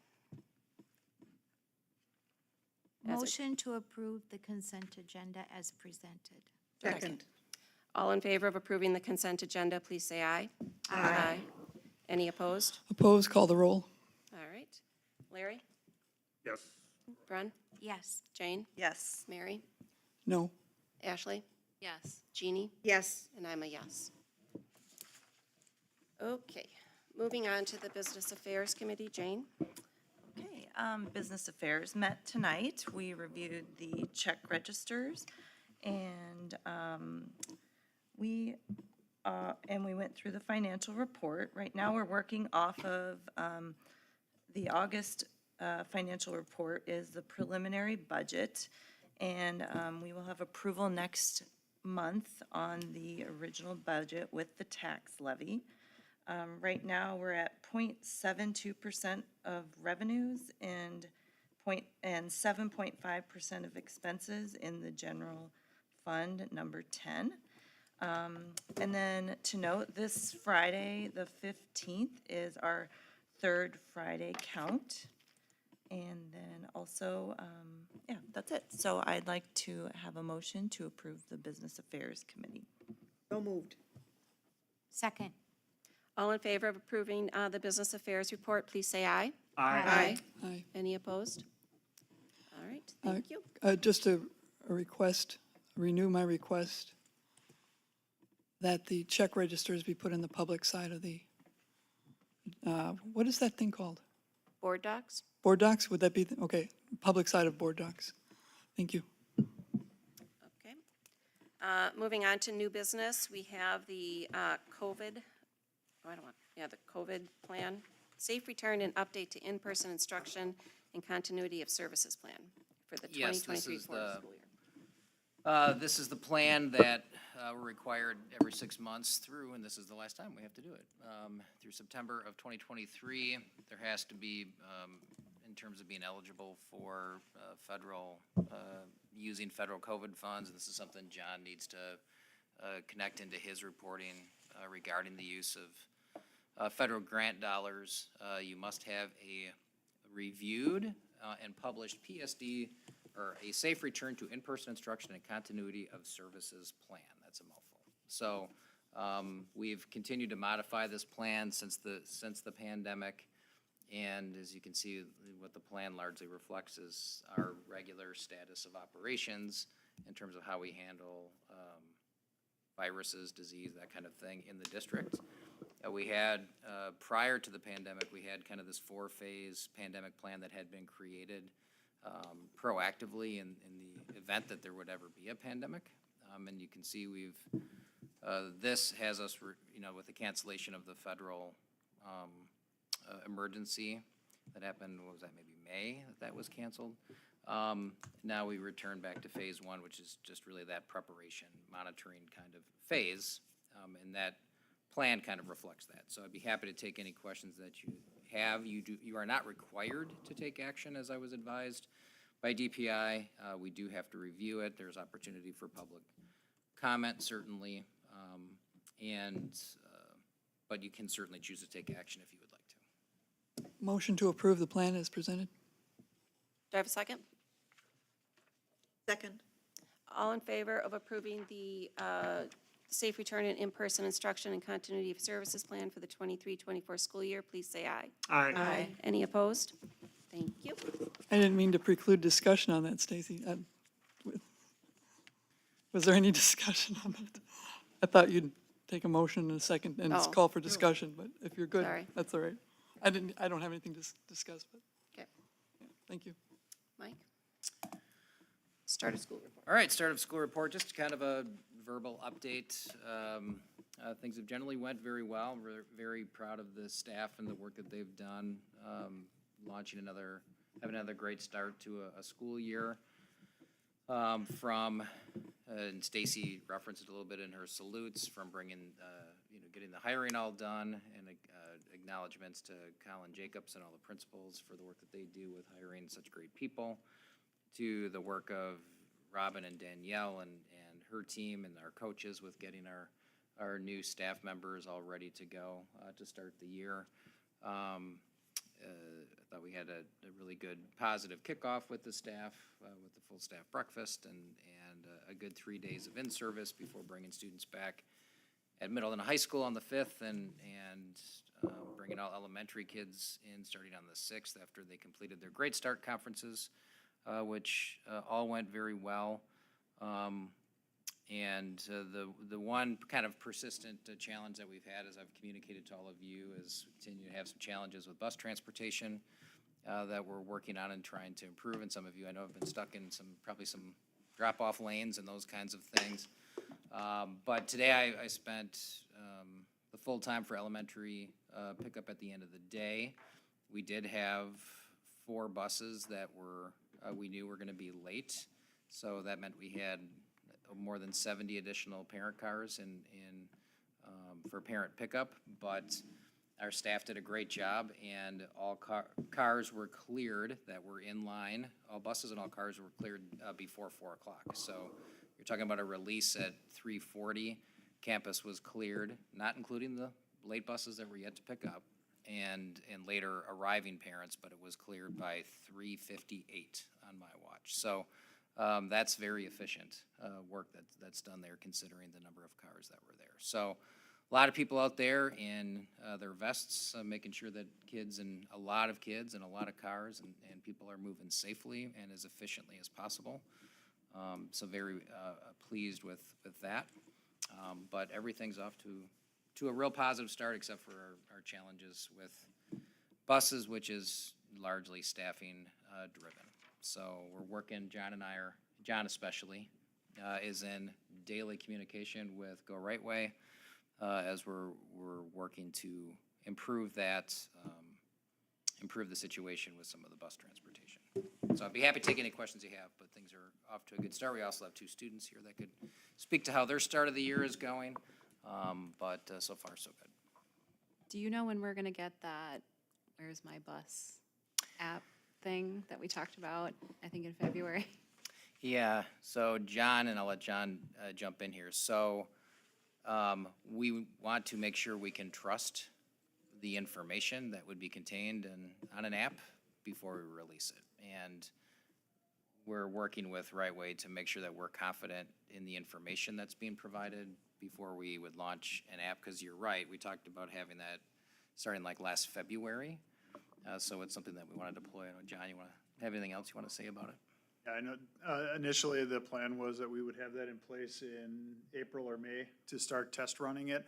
As it- Motion to approve the consent agenda as presented. Second. All in favor of approving the consent agenda, please say aye. Aye. Any opposed? Opposed, call the roll. All right. Larry? Yes. Bren? Yes. Jane? Yes. Mary? No. Ashley? Yes. Jeannie? Yes. And I'm a yes. Okay, moving on to the Business Affairs Committee. Jane? Okay, Business Affairs met tonight. We reviewed the check registers, and we and we went through the financial report. Right now, we're working off of the August financial report is the preliminary budget, and we will have approval next month on the original budget with the tax levy. Right now, we're at 0.72% of revenues and 7.5% of expenses in the general fund, number 10. And then to note, this Friday, the 15th, is our third Friday count. And then also, yeah, that's it. So I'd like to have a motion to approve the Business Affairs Committee. So moved. Second. All in favor of approving the business affairs report, please say aye. Aye. Aye. Any opposed? All right, thank you. Just a request, renew my request that the check registers be put in the public side of the, what is that thing called? Board docs? Board docs? Would that be, okay, public side of board docs. Thank you. Okay. Moving on to new business, we have the COVID, the COVID plan, safe return and update to in-person instruction and continuity of services plan for the Yes, 2023 this is school year. This is the plan that we're required every 6 months through, and this is the last time we have to do it. Through September of 2023, there has to be, in terms of being eligible for federal, using federal COVID funds, and this is something John needs to connect into his reporting regarding the use of federal grant dollars. You must have a reviewed and published PSD, or a safe return to in-person instruction and continuity of services plan. That's a mouthful. So we've continued to modify this plan since the pandemic, and as you can see, what the plan largely reflects is our regular status of operations in terms of how we handle viruses, disease, that kind of thing in the district. We had, prior to the pandemic, we had kind of this 4-phase pandemic plan that had been created proactively in the event that there would ever be a pandemic. And you can see this has us, with the cancellation of the federal emergency that happened, what was that, maybe May, that was canceled. Now we return back to phase 1, which is just really that preparation, monitoring kind of phase, and that plan kind of reflects that. So I'd be happy to take any questions that you have. You are not required to take action, as I was advised by DPI. We do have to review it. There's opportunity for public comment, certainly, but you can certainly choose to take action if you would like to. Motion to approve the plan as presented. Do I have a second? Second. All in favor of approving the safe return and in-person instruction and continuity of services plan for the 23-24 school year, please say aye. Aye. Any opposed? Thank you. I didn't mean to preclude discussion on that, Stacy. Was there any discussion on that? I thought you'd take a motion in a second and Oh. call for discussion, but if you're good, Sorry. that's all right. I don't have anything to discuss, but, Okay, yeah, thank you. Mike? Start of school report. All right, start of school report, just kind of a verbal update. Things have generally went very well. We're very proud of the staff and the work that they've done, having another great start to a school year. And Stacy referenced it a little bit in her salutes, from getting the hiring all done, and acknowledgements to Colin Jacobs and all the principals for the work that they do with hiring such great people, to the work of Robin and Danielle and her team and our coaches with getting our new staff members all ready to go to start the year. I thought we had a really good positive kickoff with the staff, with the full staff breakfast and a good 3 days of in-service before bringing students back at middle and high school on the 5th and bringing all elementary kids in starting on the 6th after they completed their Great Start conferences, which all went very well. And the one kind of persistent challenge that we've had, as I've communicated to all of you, is we continue to have some challenges with bus transportation that we're working on and trying to improve. And some of you, I know, have been stuck in probably some drop-off lanes and those kinds of things. But today I spent the full time for elementary pickup at the end of the day. We did have 4 buses that were, we knew were going to be late. So that meant we had more than 70 additional parent cars for parent pickup. But our staff did a great job, and all cars were cleared that were in line. All buses and all cars were cleared before 4 o'clock. So you're talking about a release at 3:40. Campus was cleared, not including the late buses that were yet to pick up, and later arriving parents, but it was cleared by 3:58 on my watch. So that's very efficient work that's done there, considering the number of cars that were there. So a lot of people out there in their vests, making sure that a lot of kids and a lot of cars and people are moving safely and as efficiently as possible. So very pleased with that. But everything's off to a real positive start, except for our challenges with buses, which is largely staffing driven. So we're working, John especially, is in daily communication with Go Right Way, as we're working to improve the situation with some of the bus transportation. So I'd be happy to take any questions you have, but things are off to a good start. We also have 2 students here that could speak to how their start of the year is going, but so far so good. Do you know when we're gonna get that Where's My Bus app thing that we talked about, I think in February? Yeah, so John, and I'll let John jump in here. So we want to make sure we can trust the information that would be contained on an app before we release it. And we're working with Right Way to make sure that we're confident in the information that's being provided before we would launch an app, because you're right, we talked about having that starting like last February. So it's something that we want to deploy. I know, John, you want to have anything else you want to say about it? Yeah, I know, initially the plan was that we would have that in place in April or May to start test running it.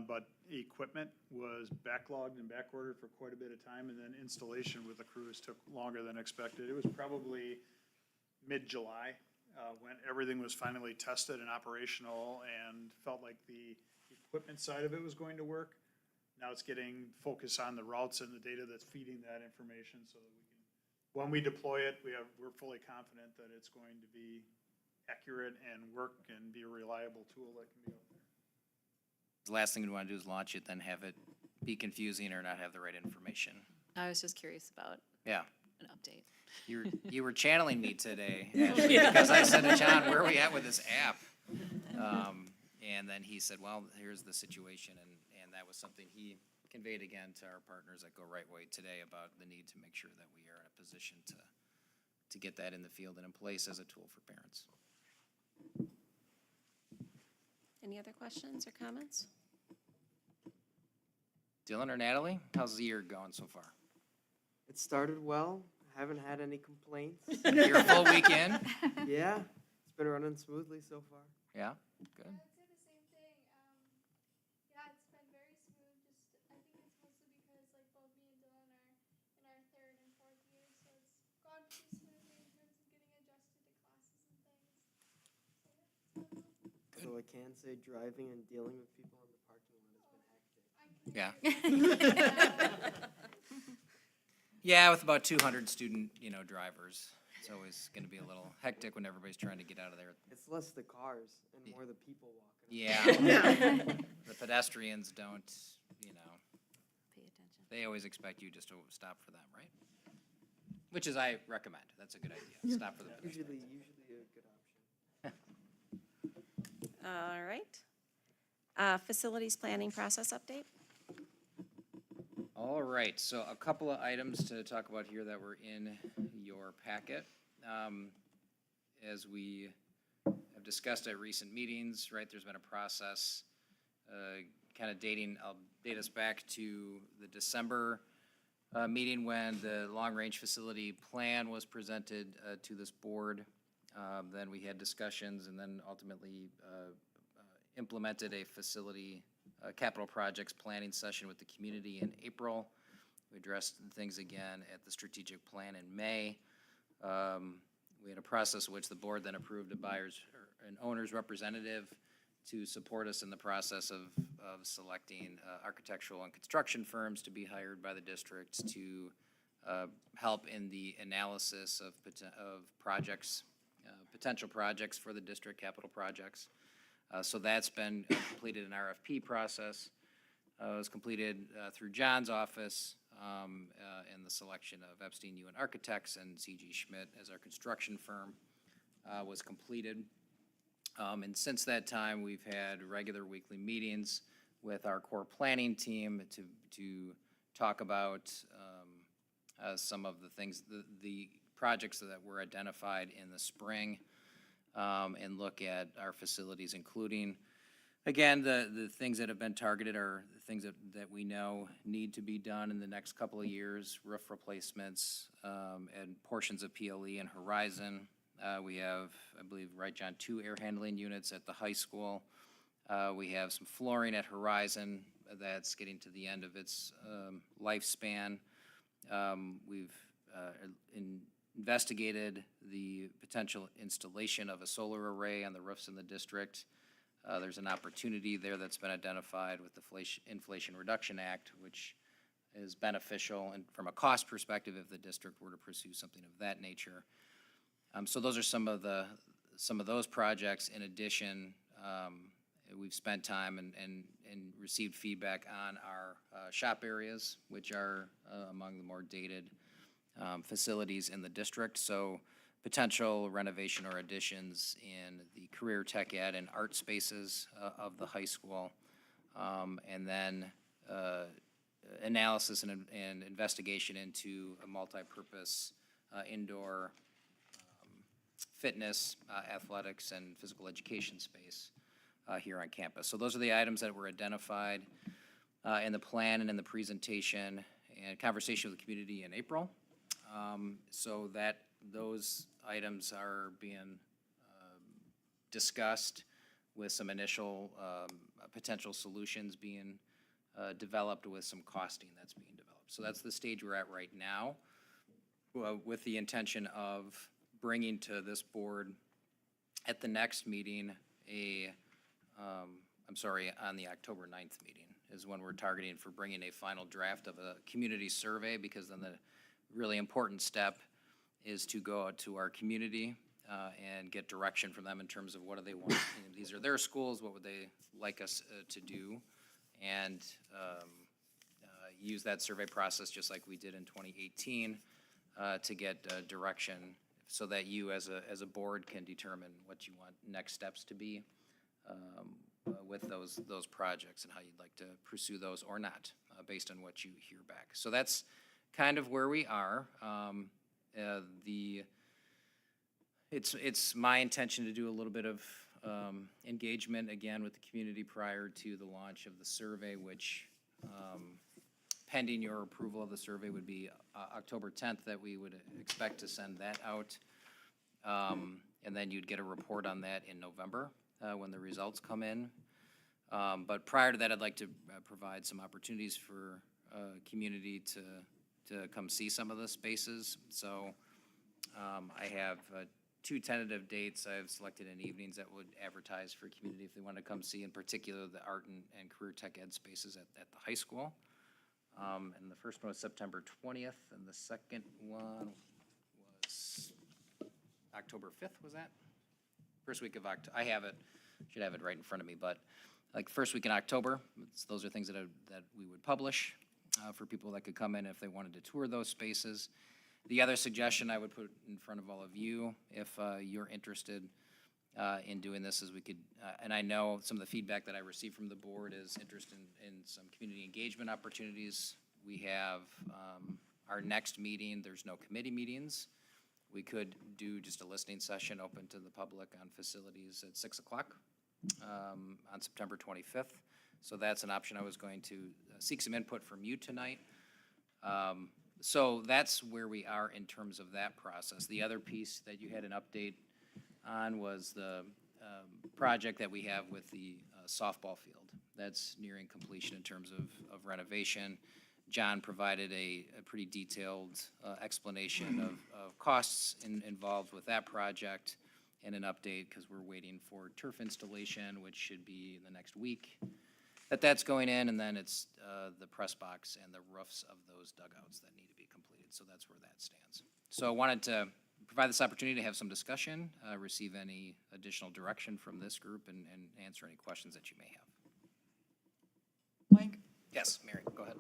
But equipment was backlogged and backordered for quite a bit of time, and then installation with the crews took longer than expected. It was probably mid-July when everything was finally tested and operational and felt like the equipment side of it was going to work. Now it's getting focused on the routes and the data that's feeding that information, so that we can, when we deploy it, we're fully confident that it's going to be accurate and work and be a reliable tool that can be out there. The last thing we want to do is launch it, then have it be confusing or not have the right information. I was just curious about Yeah. an update. You were channeling me today, Ashley, because I said to John, where are we at with this app? And then he said, well, here's the situation, and that was something he conveyed again to our partners at Go Right Way today about the need to make sure that we are in a position to get that in the field and in place as a tool for parents. Any other questions or comments? Dylan or Natalie, how's the year going so far? It started well. Haven't had any complaints. You're a full weekend? Yeah, it's been running smoothly so far. Yeah, good. I would say the same thing. Yeah, it's been very smooth. I think it's mostly because like both me and Dylan are in our 3rd and 4th year, so it's gone pretty smoothly in terms of getting adjusted to classes and things. So So I can say driving and dealing with people in the parking lot has been hectic. Yeah. yeah. Yeah, with about 200 student, drivers, it's always going to be a little hectic when everybody's trying to get out of there. It's less the cars and more the people walking. Yeah. The pedestrians don't, Pay attention. they always expect you just to stop for them, right? Which is, I recommend. That's a good idea. Stop for the pedestrians. Usually a good option. All right. Facilities planning process update. All right, so a couple of items to talk about here that were in your packet. As we have discussed at recent meetings, right, there's been a process kind of I'll date us back to the December meeting when the long-range facility plan was presented to this board. Then we had discussions and then ultimately implemented a facility capital projects planning session with the community in April. We addressed things again at the strategic plan in May. We had a process in which the board then approved a buyer's and owner's representative to support us in the process of selecting architectural and construction firms to be hired by the district to help in the analysis of projects, potential projects for the district, capital projects. So that's been completed an RFP process. It was completed through John's office in the selection of Epstein Ewan Architects, and C.G. Schmidt as our construction firm was completed. And since that time, we've had regular weekly meetings with our core planning team to talk about some of the things, the projects that were identified in the spring, and look at our facilities, including, again, the things that have been targeted are the things that we know need to be done in the next couple of years, roof replacements, and portions of PLE and Horizon. We have, I believe, right, John, 2 air handling units at the high school. We have some flooring at Horizon that's getting to the end of its lifespan. We've investigated the potential installation of a solar array on the roofs in the district. There's an opportunity there that's been identified with the Inflation Reduction Act, which is beneficial and from a cost perspective if the district were to pursue something of that nature. So those are some of those projects. In addition, we've spent time and received feedback on our shop areas, which are among the more dated facilities in the district. So potential renovation or additions in the career tech ed and art spaces of the high school. And then analysis and investigation into a multi-purpose indoor fitness, athletics, and physical education space here on campus. So those are the items that were identified in the plan and in the presentation and conversation with the community in April. So that those items are being discussed with some initial potential solutions being developed with some costing that's being developed. So that's the stage we're at right now, with the intention of bringing to this board at the next meeting on the October 9th meeting is when we're targeting for bringing a final draft of a community survey, because then the really important step is to go out to our community and get direction from them in terms of what do they want. These are their schools, what would they like us to do, and use that survey process just like we did in 2018 to get direction so that you as a board can determine what you want next steps to be with those projects and how you'd like to pursue those or not based on what you hear back. So that's kind of where we are. It's my intention to do a little bit of engagement again with the community prior to the launch of the survey, which pending your approval of the survey would be October 10th that we would expect to send that out. And then you'd get a report on that in November when the results come in. But prior to that, I'd like to provide some opportunities for community to come see some of the spaces. So I have 2 tentative dates I've selected in evenings that would advertise for community if they want to come see, in particular, the art and career tech ed spaces at the high school. And the first one was September 20th, and the second one was October 5th, was that? First week of October. I have it, should have it right in front of me, but like first week in October, those are things that we would publish for people that could come in if they wanted to tour those spaces. The other suggestion I would put in front of all of you, if you're interested in doing this, is we could, and I know some of the feedback that I received from the board is interest in some community engagement opportunities. We have our next meeting, there's no committee meetings. We could do just a listening session open to the public on facilities at 6 o'clock on September 25th. So that's an option. I was going to seek some input from you tonight. So that's where we are in terms of that process. The other piece that you had an update on was the project that we have with the softball field. That's nearing completion in terms of renovation. John provided a pretty detailed explanation of costs involved with that project and an update, because we're waiting for turf installation, which should be in the next week. That's going in, and then it's the press box and the roofs of those dugouts that need to be completed, so that's where that stands. So I wanted to provide this opportunity to have some discussion, receive any additional direction from this group, and answer any questions that you may have. Mike, Yes, Mary, go ahead.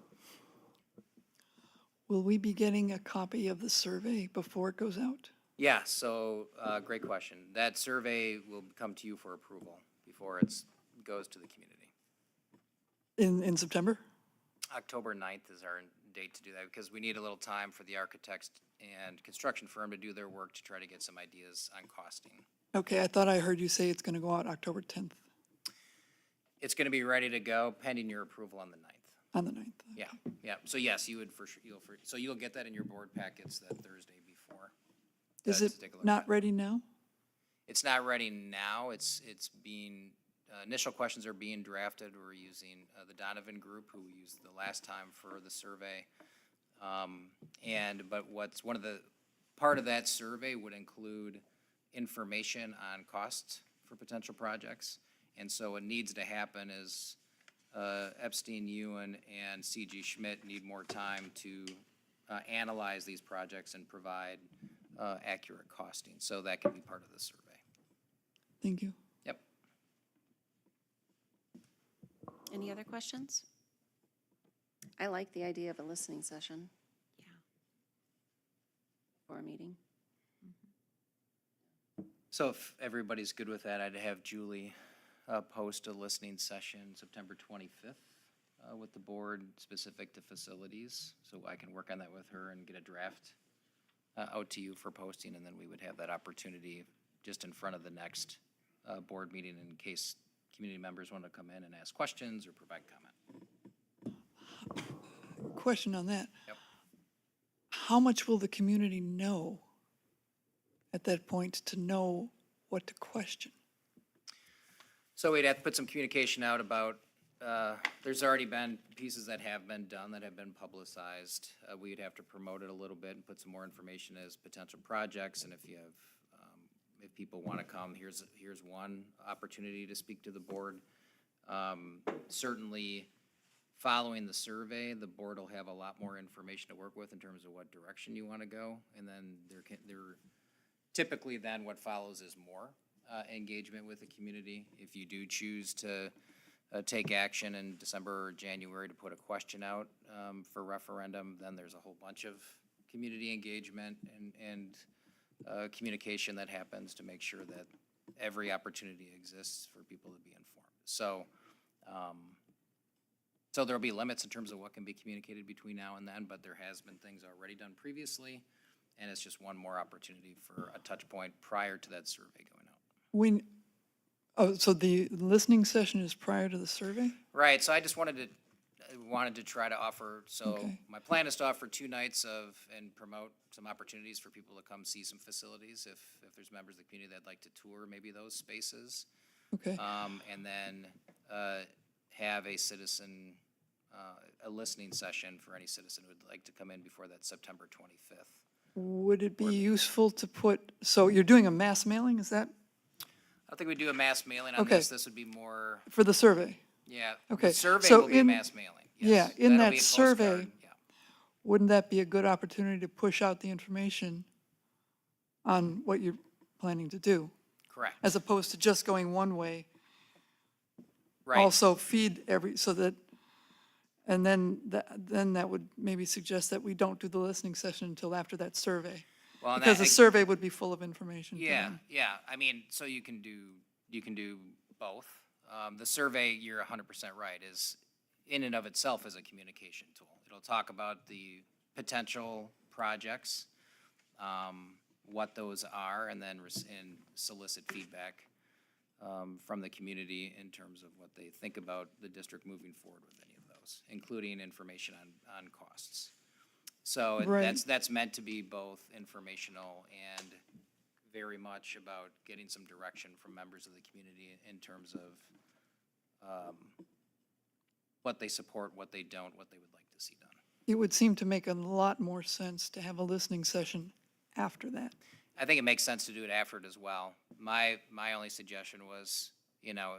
will we be getting a copy of the survey before it goes out? Yeah, so, great question. That survey will come to you for approval before it goes to the community. In September? October 9th is our date to do that, because we need a little time for the architects and construction firm to do their work to try to get some ideas on costing. Okay, I thought I heard you say it's going to go out October 10th, It's gonna be ready to go pending your approval on the 9th. on the 9th. Yeah, yeah. So yes, you would for sure, so you'll get that in your board packets that Thursday before. Is to it take a look not at. ready now? It's not ready now. It's being, initial questions are being drafted. We're using the Donovan Group, who we used the last time for the survey. But part of that survey would include information on costs for potential projects. And so what needs to happen is Epstein, Ewan, and C.G. Schmidt need more time to analyze these projects and provide accurate costing. So that can be part of the survey. Thank you. Yep. Any other questions? I like the idea of a listening session. Yeah. For a meeting. So if everybody's good with that, I'd have Julie post a listening session September 25th with the board specific to facilities. So I can work on that with her and get a draft out to you for posting, and then we would have that opportunity just in front of the next board meeting in case community members want to come in and ask questions or provide comment. Question on that. Yep. How much will the community know at that point to know what to question? So we'd have to put some communication out about, there's already been pieces that have been done that have been publicized. We'd have to promote it a little bit and put some more information as potential projects, and if you have, if people want to come, here's one opportunity to speak to the board. Certainly, following the survey, the board will have a lot more information to work with in terms of what direction you want to go, and then typically then what follows is more engagement with the community. If you do choose to take action in December or January to put a question out for referendum, then there's a whole bunch of community engagement and communication that happens to make sure that every opportunity exists for people to be informed. So, so there'll be limits in terms of what can be communicated between now and then, but there has been things already done previously, and it's just one more opportunity for a touch point prior to that survey going out. So the listening session is prior to the survey? Right, so I just wanted to try to offer, so Okay. my plan is to offer 2 nights and promote some opportunities for people to come see some facilities, if there's members of the community that'd like to tour maybe those spaces. Okay. And then have a citizen, a listening session for any citizen who would like to come in before that September 25th. Would it be useful to put, so you're doing a mass mailing, is that I don't think we do a mass mailing on Okay. this. This would be more, for the survey? yeah. Okay, The survey so will be a in- mass mailing. Yeah, yes. in That'll that be a survey, postcard, yeah. wouldn't that be a good opportunity to push out the information on what you're planning to do? Correct. As opposed to just going one way? Right. Also feed so that, and then that would maybe suggest that we don't do the listening session until after that survey. Well, and Because that- the survey would be full of information for Yeah, them. yeah, I mean, so you can do both. The survey, you're 100% right, is in and of itself is a communication tool. It'll talk about the potential projects, what those are, and then and solicit feedback from the community in terms of what they think about the district moving forward with any of those, including information on costs. So Right. that's meant to be both informational and very much about getting some direction from members of the community in terms of what they support, what they don't, what they would like to see done. It would seem to make a lot more sense to have a listening session after that. I think it makes sense to do it after it as well. My only suggestion was, you know,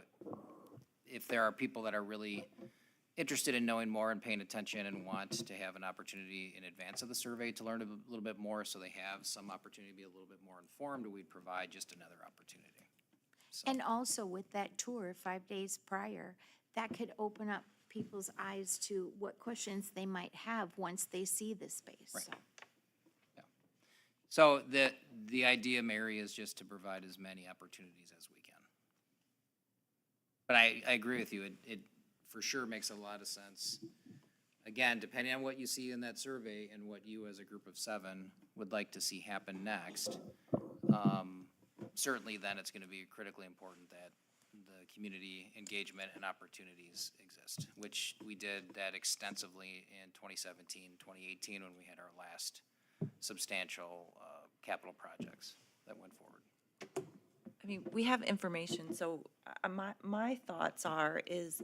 if there are people that are really interested in knowing more and paying attention and want to have an opportunity in advance of the survey to learn a little bit more, so they have some opportunity to be a little bit more informed, we'd provide just another opportunity. So, And also with that tour 5 days prior, that could open up people's eyes to what questions they might have once they see the space. Right. So, So the idea, Mary, is just to provide as many opportunities as we can. But I agree with you. It for sure makes a lot of sense. Again, depending on what you see in that survey and what you as a group of 7 would like to see happen next, certainly then it's going to be critically important that the community engagement and opportunities exist, which we did that extensively in 2017, 2018, when we had our last substantial capital projects that went forward. I mean, we have information, so my thoughts is,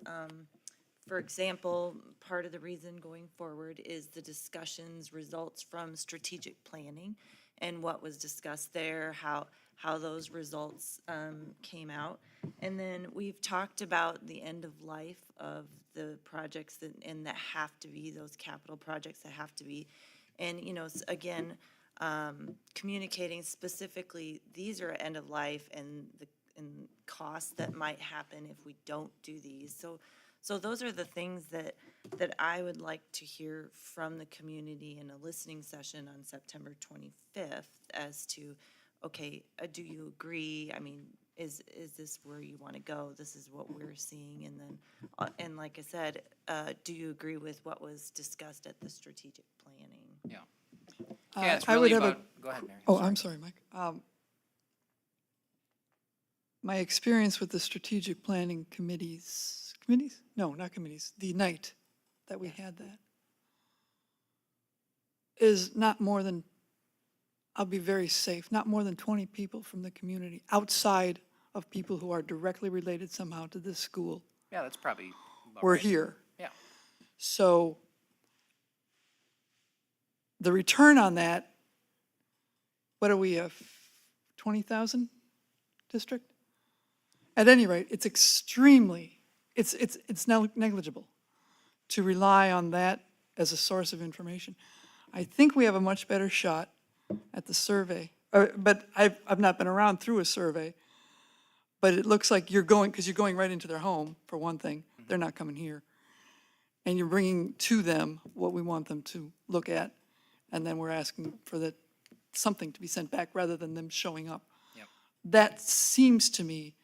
for example, part of the reason going forward is the discussions results from strategic planning and what was discussed there, how those results came out. And then we've talked about the end of life of the projects and that have to be those capital projects that have to be. And, you know, again, communicating specifically, these are end of life and the costs that might happen if we don't do these. So those are the things that I would like to hear from the community in a listening session on September 25th as to, okay, do you agree? I mean, is this where you want to go? This is what we're seeing. And then, and like I said, do you agree with what was discussed at the strategic planning? Yeah. Yeah, it's I would really have about, go ahead, Mary. Oh, I'm sorry, Mike. My experience with the strategic planning committees? No, not committees, the night that we had that, is not more than, I'll be very safe, not more than 20 people from the community, outside of people who are directly related somehow to this school, Yeah, that's probably about were right. here. Yeah. So the return on that, what are we, a 20,000 district? At any rate, it's extremely, it's negligible to rely on that as a source of information. I think we have a much better shot at the survey, but I've not been around through a survey, but it looks like you're going, because you're going right into their home, for one thing. They're not coming here. And you're bringing to them what we want them to look at, and then we're asking for something to be sent back rather than them showing up. Yep. That seems to me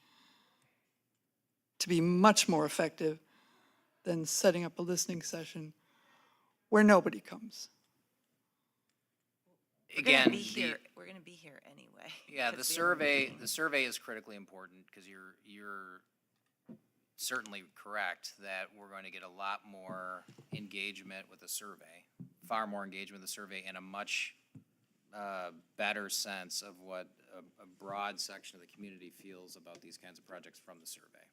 to be much more effective than setting up a listening session where nobody comes. Again, We're gonna be here anyway. yeah, the 'cause we- survey is critically important because you're certainly correct that we're going to get a lot more engagement with the survey, far more engagement with the survey, and a much better sense of what a broad section of the community feels about these kinds of projects from the survey.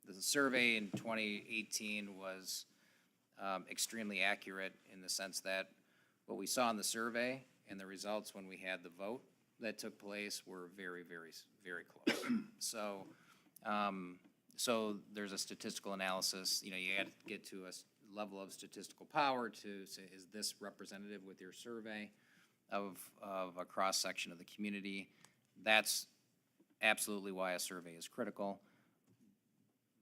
The survey in 2018 was extremely accurate in the sense that what we saw in the survey and the results when we had the vote that took place were very, very, very close. So, so there's a statistical analysis, you know, you had to get to a level of statistical power to say, is this representative with your survey of a cross-section of the community? That's absolutely why a survey is critical.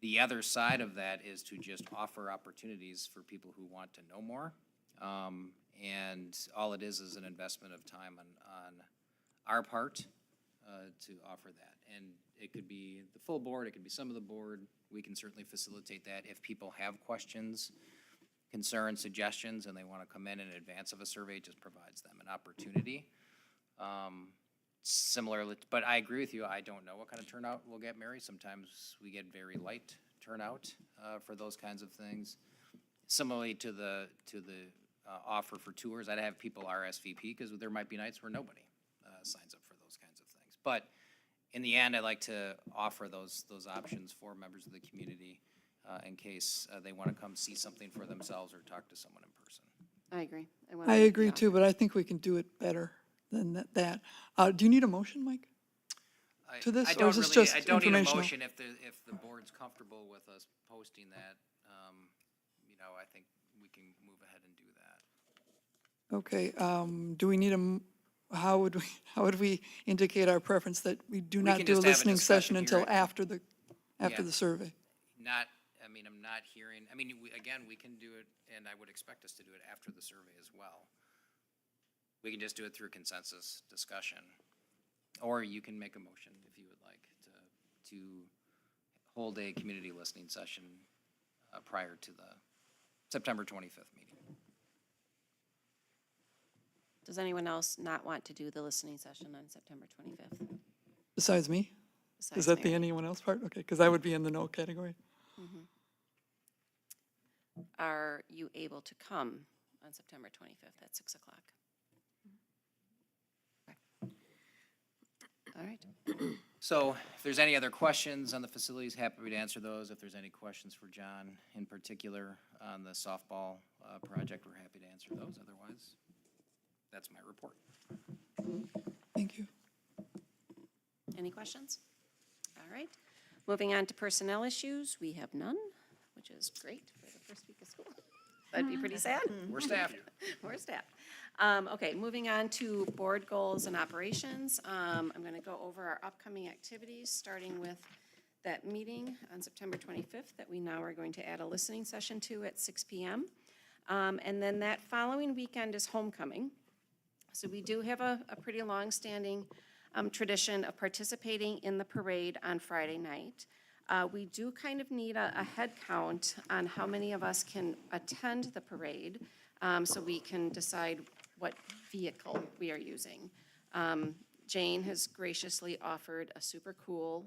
The other side of that is to just offer opportunities for people who want to know more. And all it is an investment of time on our part to offer that. And it could be the full board, it could be some of the board. We can certainly facilitate that. If people have questions, concerns, suggestions, and they want to come in advance of a survey, it just provides them an opportunity. Similarly, but I agree with you, I don't know what kind of turnout we'll get, Mary. Sometimes we get very light turnout for those kinds of things. Similarly to the offer for tours, I'd have people RSVP because there might be nights where nobody signs up for those kinds of things. But in the end, I like to offer those options for members of the community in case they want to come see something for themselves or talk to someone in person. I agree. I agree too, but I think we can do it better then that. Do you need a motion, Mike? To this, I or don't is this really- just I don't need a informational? motion if the board's comfortable with us posting that. I think we can move ahead and do that. Okay, do we need how would we indicate our preference that we do We not can do a just have a listening session discussion until here. after the Yeah. survey? I'm not hearing, again, we can do it, and I would expect us to do it after the survey as well. We can just do it through consensus discussion. Or you can make a motion if you would like to hold a community listening session prior to the September 25th meeting. Does anyone else not want to do the listening session on September 25th? Besides me? besides Is that the Mary? anyone else part? Okay, because I would be in the no category. Are you able to come on September 25th at 6 o'clock? All right. So if there's any other questions on the facilities, happy to answer those. If there's any questions for John in particular on the softball project, we're happy to answer those. Otherwise, that's my report. Thank you. Any questions? All right. Moving on to personnel issues, we have none, which is great for the first week of school. That'd be pretty sad. We're staffed. We're staffed. Okay, moving on to board goals and operations. I'm going to go over our upcoming activities, starting with that meeting on September 25th that we now are going to add a listening session to at 6 p.m. And then that following weekend is homecoming. So we do have a pretty long-standing tradition of participating in the parade on Friday night. We do kind of need a head count on how many of us can attend the parade, so we can decide what vehicle we are using. Jane has graciously offered a super cool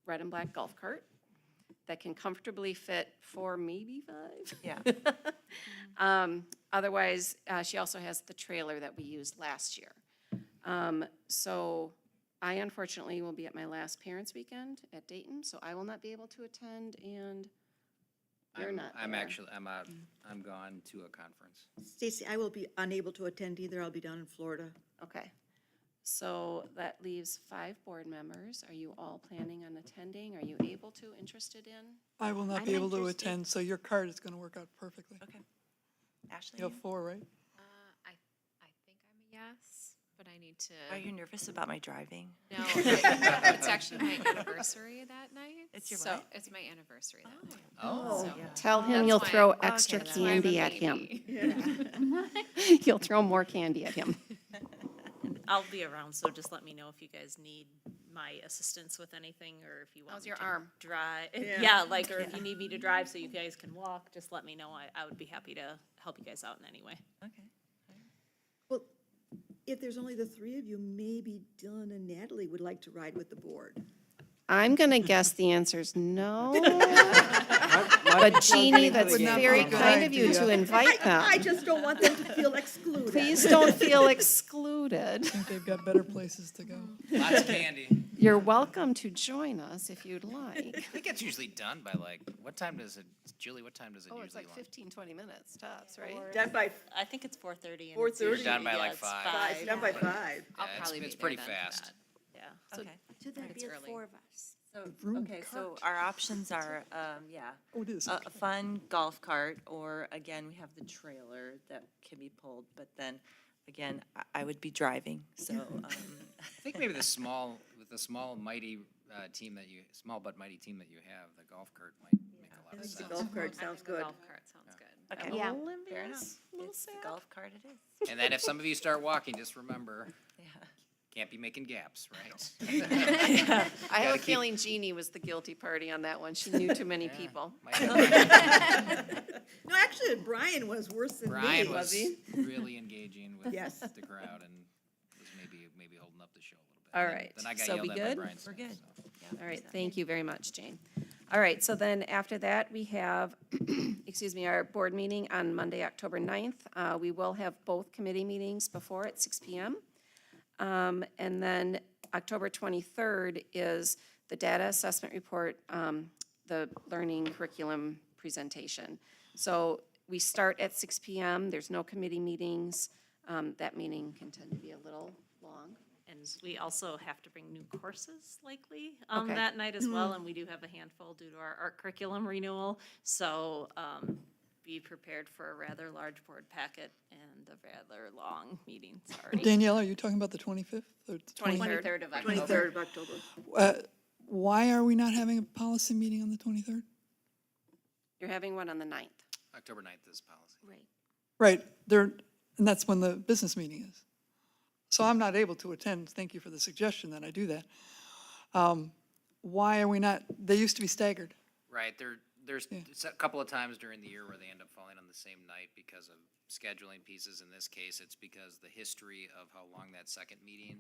red and black golf cart that can comfortably fit 4, maybe 5. Yeah. Otherwise, she also has the trailer that we used last year. So I unfortunately will be at my last parents' weekend at Dayton, so I will not be able to attend, and you're not I'm there. actually, I'm gone to a conference. Stacy, I will be unable to attend either. I'll be down in Florida. Okay. So that leaves 5 board members. Are you all planning on attending? Are you able to, interested in? I will not I'm be able to interested. attend, so your card is going to work out perfectly. Okay. Ashley, You have 4, right? I think I'm a yes, but I need to. are you nervous about my driving? No, it's actually my anniversary that night. It's your so what? It's my anniversary that night. Oh. So Tell him that's you'll why- throw okay, extra that's why I'm a candy at him. baby. You'll throw more candy at him. And I'll be around, so just let me know if you guys need my assistance with anything, or if you want How's me your to arm? drive. Yeah. Yeah, like, or if you need me to drive so you guys can walk, just let me know. I would be happy to help you guys out in any way. Okay. Well, if there's only the 3 of you, maybe Dylan and Natalie would like to ride with the board. I'm going to guess the answer's no. But Jeannie, that's Would not be very a good kind of you to idea. invite I them. just don't want them to feel excluded. Please don't feel excluded. I think they've got better places to go. Lots of candy. You're welcome to join us if you'd like. I think it's usually done by what time does it, Julie, what time does it Oh, it's usually like launch? 15, 20 minutes tops, right? Done by I think it's 4:30. 4:30. You're done by like 5. 5, done by 5. I'll Yeah, probably it's be pretty there then for fast. that. Yeah. So- Okay. Should there It's be early. 4 of us? So, vroom okay, so cart. our options are, yeah, Oh, it is. a fun golf cart, or again, we have the trailer that can be pulled, but then, again, I would be driving, so, I think maybe with the small mighty team that you, small but mighty team that you have, the golf cart might make a lot of The sense. golf cart I sounds think the good. golf cart sounds good. okay. Yeah. Fair enough. It's the golf cart it is. And then if some of you start walking, just remember, Yeah. can't be making gaps, right? I have Gotta a keep- feeling Jeannie was the guilty party on that one. She knew too many Yeah. people. No, actually, Brian was worse than me, Brian was was he? really engaging with Yes. the crowd and was maybe holding up the show a little bit. All And then- right. Then I got So yelled we at by good? Brian. We're good. All right, thank you very much, Jane. All right, so then after that, we have, excuse me, our board meeting on Monday, October 9th. We will have both committee meetings before at 6 p.m. And then October 23rd is the data assessment report, the learning curriculum presentation. So we start at 6 p.m. There's no committee meetings. That meeting can tend to be a little long. And we also have to bring new courses likely Okay. that night as well, and we do have a handful due to our art curriculum renewal. So be prepared for a rather large board packet and a rather long meeting, sorry. Danielle, are you talking about the 25th or 23rd. 23rd of October. 23rd of October. Why are we not having a policy meeting on the 23rd? You're having one on the 9th. October 9th is policy. Right. Right, there, and that's when the business meeting is. So I'm not able to attend. Thank you for the suggestion that I do that. Why are we not, they used to be staggered. Right, there's a couple of times during the year where they end up falling on the same night because of scheduling pieces. In this case, it's because the history of how long that second meeting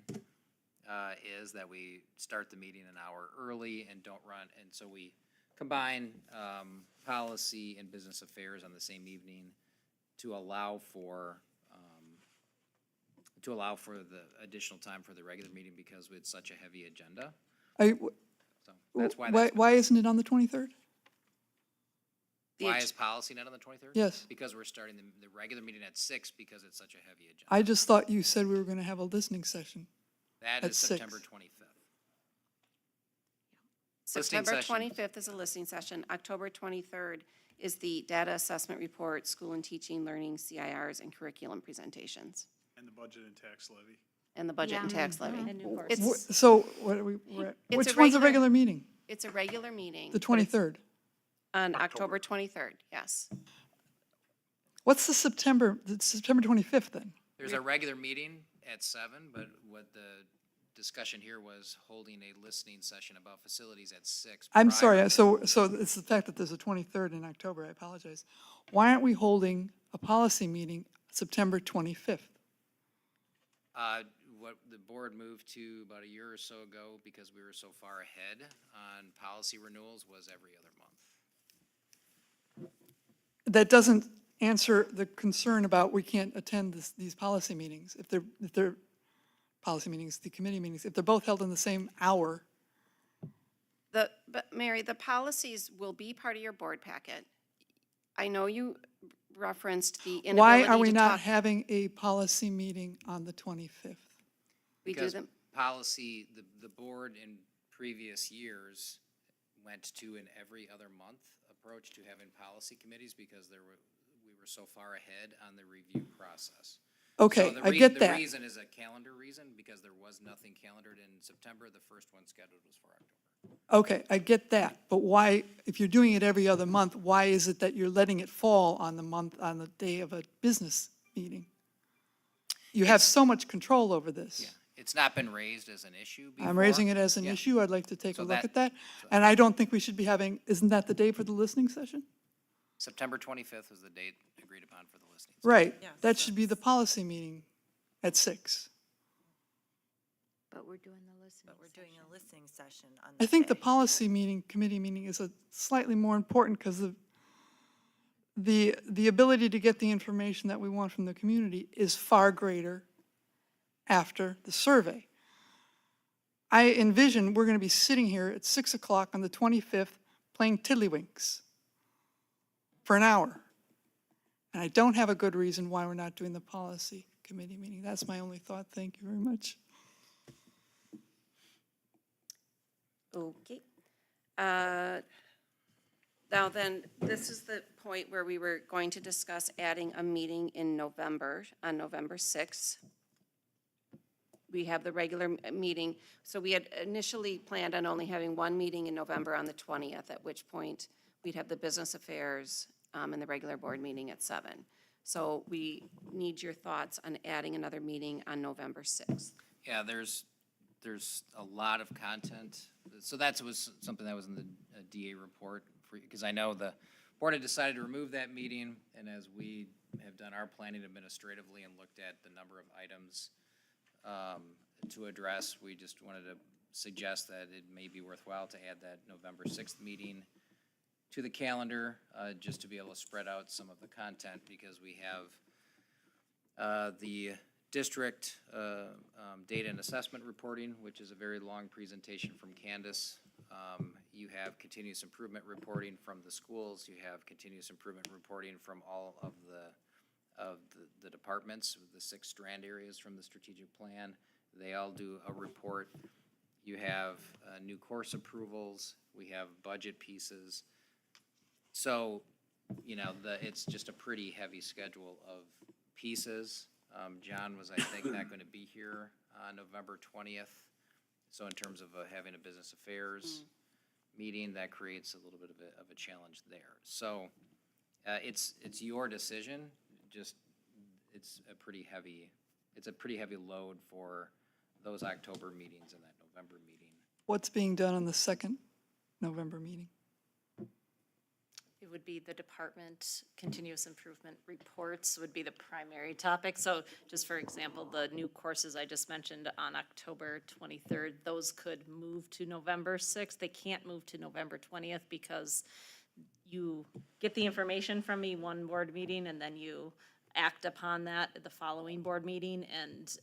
is, that we start the meeting an hour early and don't run, and so we combine policy and business affairs on the same evening to allow for the additional time for the regular meeting because it's such a heavy agenda. So that's why that's. Why isn't it on the 23rd? Why is policy not on the 23rd? Yes. Because we're starting the regular meeting at 6 because it's such a heavy agenda. I just thought you said we were going to have a listening session. That at is 6. September 25th. Listening September session. 25th is a listening session. October 23rd is the data assessment report, school and teaching, learning, CIRs, and curriculum presentations, And the budget and tax levy. and the budget and tax levy. And new courses. It's, So what are we, It's which a one's a regular- regular meeting? it's a regular meeting. The but it's 23rd. On October 23rd, yes. What's the September 25th then? There's a regular meeting at 7, but what the discussion here was holding a listening session about facilities at 6. I'm prior. sorry, so it's the fact that there's a 23rd in October, I apologize. Why aren't we holding a policy meeting September 25th? What the board moved to about a year or so ago, because we were so far ahead on policy renewals, was every other month. That doesn't answer the concern about we can't attend these policy meetings. If they're policy meetings, the committee meetings, if they're both held in the same hour. But Mary, the policies will be part of your board packet. I know you referenced the inability to talk. Why are we not having a policy meeting on the 25th? We do Because them, policy, the board in previous years went to an every other month approach to having policy committees because we were so far ahead on the review process. Okay, So the I get The that. reason is a calendar reason, because there was nothing calendared in September. The first one scheduled was for October. Okay, I get that, but why, if you're doing it every other month, why is it that you're letting it fall on the day of a business meeting? You have so much control over this. Yeah, it's not been raised as an issue before. I'm raising it as an Yeah. issue, I'd like to take a So look that- at that. And I don't think we should be having, isn't that the day for the listening session? September 25th was the date agreed upon for the listings. Right, Yes, that should be the policy meeting at 6. But we're doing the listening But we're doing a listening session on I think the day. policy meeting, committee meeting is a slightly more important because the ability to get the information that we want from the community is far greater after the survey. I envision we're going to be sitting here at 6 o'clock on the 25th playing tiddlywinks for an hour. And I don't have a good reason why we're not doing the policy committee meeting. That's my only thought. Thank you very much. okay. Now then, this is the point where we were going to discuss adding a meeting in November, on November 6th. We have the regular meeting, so we had initially planned on only having one meeting in November on the 20th, at which point we'd have the business affairs and the regular board meeting at 7. So we need your thoughts on adding another meeting on November 6th. Yeah, there's a lot of content. So that was something that was in the DA report, because I know the board had decided to remove that meeting, and as we have done our planning administratively and looked at the number of items to address, we just wanted to suggest that it may be worthwhile to add that November 6th meeting to the calendar, just to be able to spread out some of the content, because we have the district data and assessment reporting, which is a very long presentation from Candace. You have continuous improvement reporting from the schools. You have continuous improvement reporting from all of the departments, the 6 strand areas from the strategic plan. They all do a report. You have new course approvals, we have budget pieces. So, it's just a pretty heavy schedule of pieces. John was, I think, not going to be here on November 20th. So in terms of having a business affairs meeting, that creates a little bit of a challenge there. So it's your decision, just, it's a pretty heavy load for those October meetings and that November meeting. What's being done on the second November meeting? It would be the department continuous improvement reports would be the primary topic. So just for example, the new courses I just mentioned on October 23rd, those could move to November 6th. They can't move to November 20th because you get the information from me one board meeting and then you act upon that at the following board meeting. And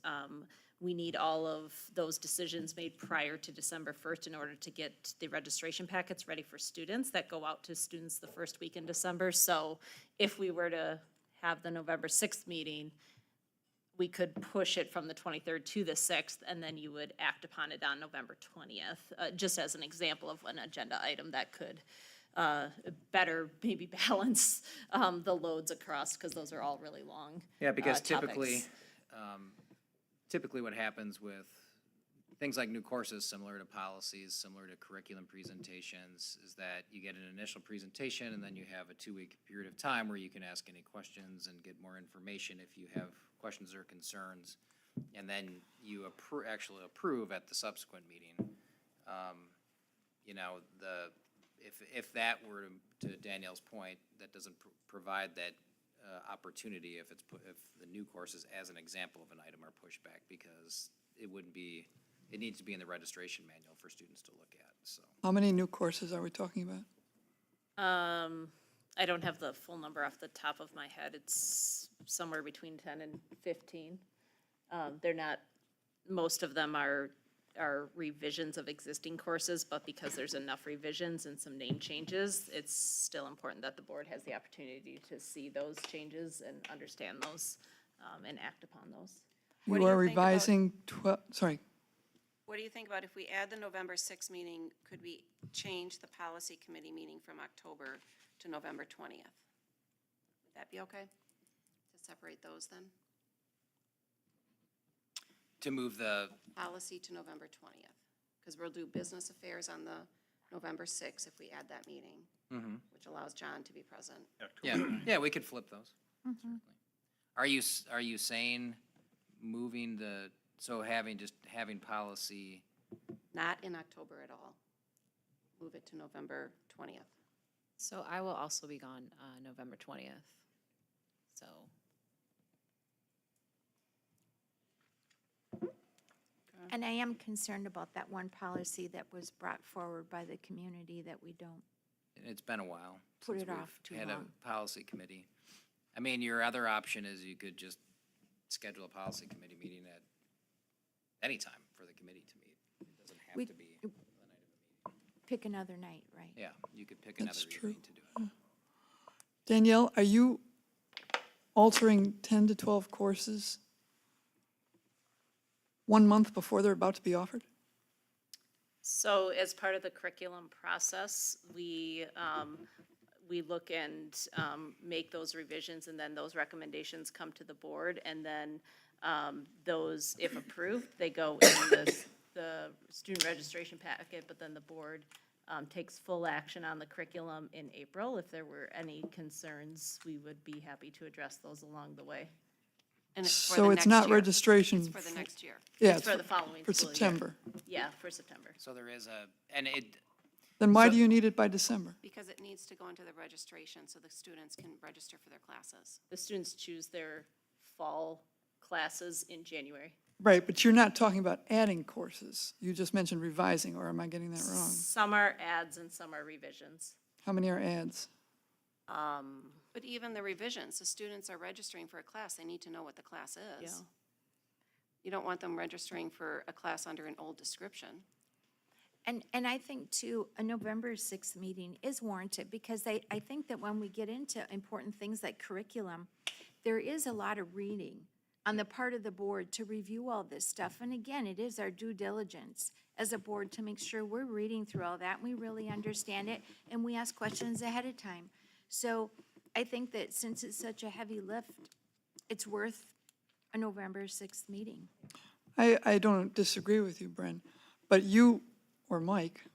we need all of those decisions made prior to December 1st in order to get the registration packets ready for students that go out to students the first week in December. So if we were to have the November 6th meeting, we could push it from the 23rd to the 6th, and then you would act upon it on November 20th, just as an example of an agenda item that could better maybe balance the loads across, because those are all really long. Yeah, because topics. typically what happens with things like new courses, similar to policies, similar to curriculum presentations, is that you get an initial presentation and then you have a 2-week period of time where you can ask any questions and get more information if you have questions or concerns. And then you actually approve at the subsequent meeting. If that were, to Danielle's point, that doesn't provide that opportunity if the new courses, as an example of an item, are pushed back, because it needs to be in the registration manual for students to look at, so. How many new courses are we talking about? I don't have the full number off the top of my head. It's somewhere between 10 and 15. They're not, most of them are revisions of existing courses, but because there's enough revisions and some name changes, it's still important that the board has the opportunity to see those changes and understand those, and act upon those. What do You you are think about- revising, sorry, What do you think about if we add the November 6th meeting, could we change the policy committee meeting from October to November 20th? Would that be okay? To separate those then? To move the, Policy to November 20th, because we'll do business affairs on the November 6th if we add that meeting, which allows John to be present. yeah, we could flip those. Certainly. Are you saying moving having policy? Not in October at all. Move it to November 20th. So I will also be gone November 20th. So And I am concerned about that one policy that was brought forward by the community that we don't. It's been a while. Put since it off too we've had long. a policy committee. I mean, your other option is you could just schedule a policy committee meeting at any time for the committee to meet. It doesn't have We- to be the night of the meeting. Pick another night, right? Yeah, you could pick another That's true. evening to do it. Danielle, are you altering 10 to 12 courses 1 month before they're about to be offered? So as part of the curriculum process, we look and make those revisions, and then those recommendations come to the board, and then those, if approved, they go in the student registration packet, but then the board takes full action on the curriculum in April. If there were any concerns, we would be happy to address those along the way. And it's for So the it's next not year. registration. It's for the next year. Yeah, It's for the following for school year. September. Yeah, for September. So there is Then why So- do you need it by December? Because it needs to go into the registration so the students can register for their classes. The students choose their fall classes in January. Right, but you're not talking about adding courses. You just mentioned revising, or am I getting that wrong? Some are adds and some are revisions. How many are adds? But even the revisions, the students are registering for a class, they need to know what the class is. Yeah. You don't want them registering for a class under an old description. And I think too, a November 6th meeting is warranted because I think that when we get into important things like curriculum, there is a lot of reading on the part of the board to review all this stuff. And again, it is our due diligence as a board to make sure we're reading through all that and we really understand it and we ask questions ahead of time. So I think that since it's such a heavy lift, it's worth a November 6th meeting. I don't disagree with you, Bren, but you or Mike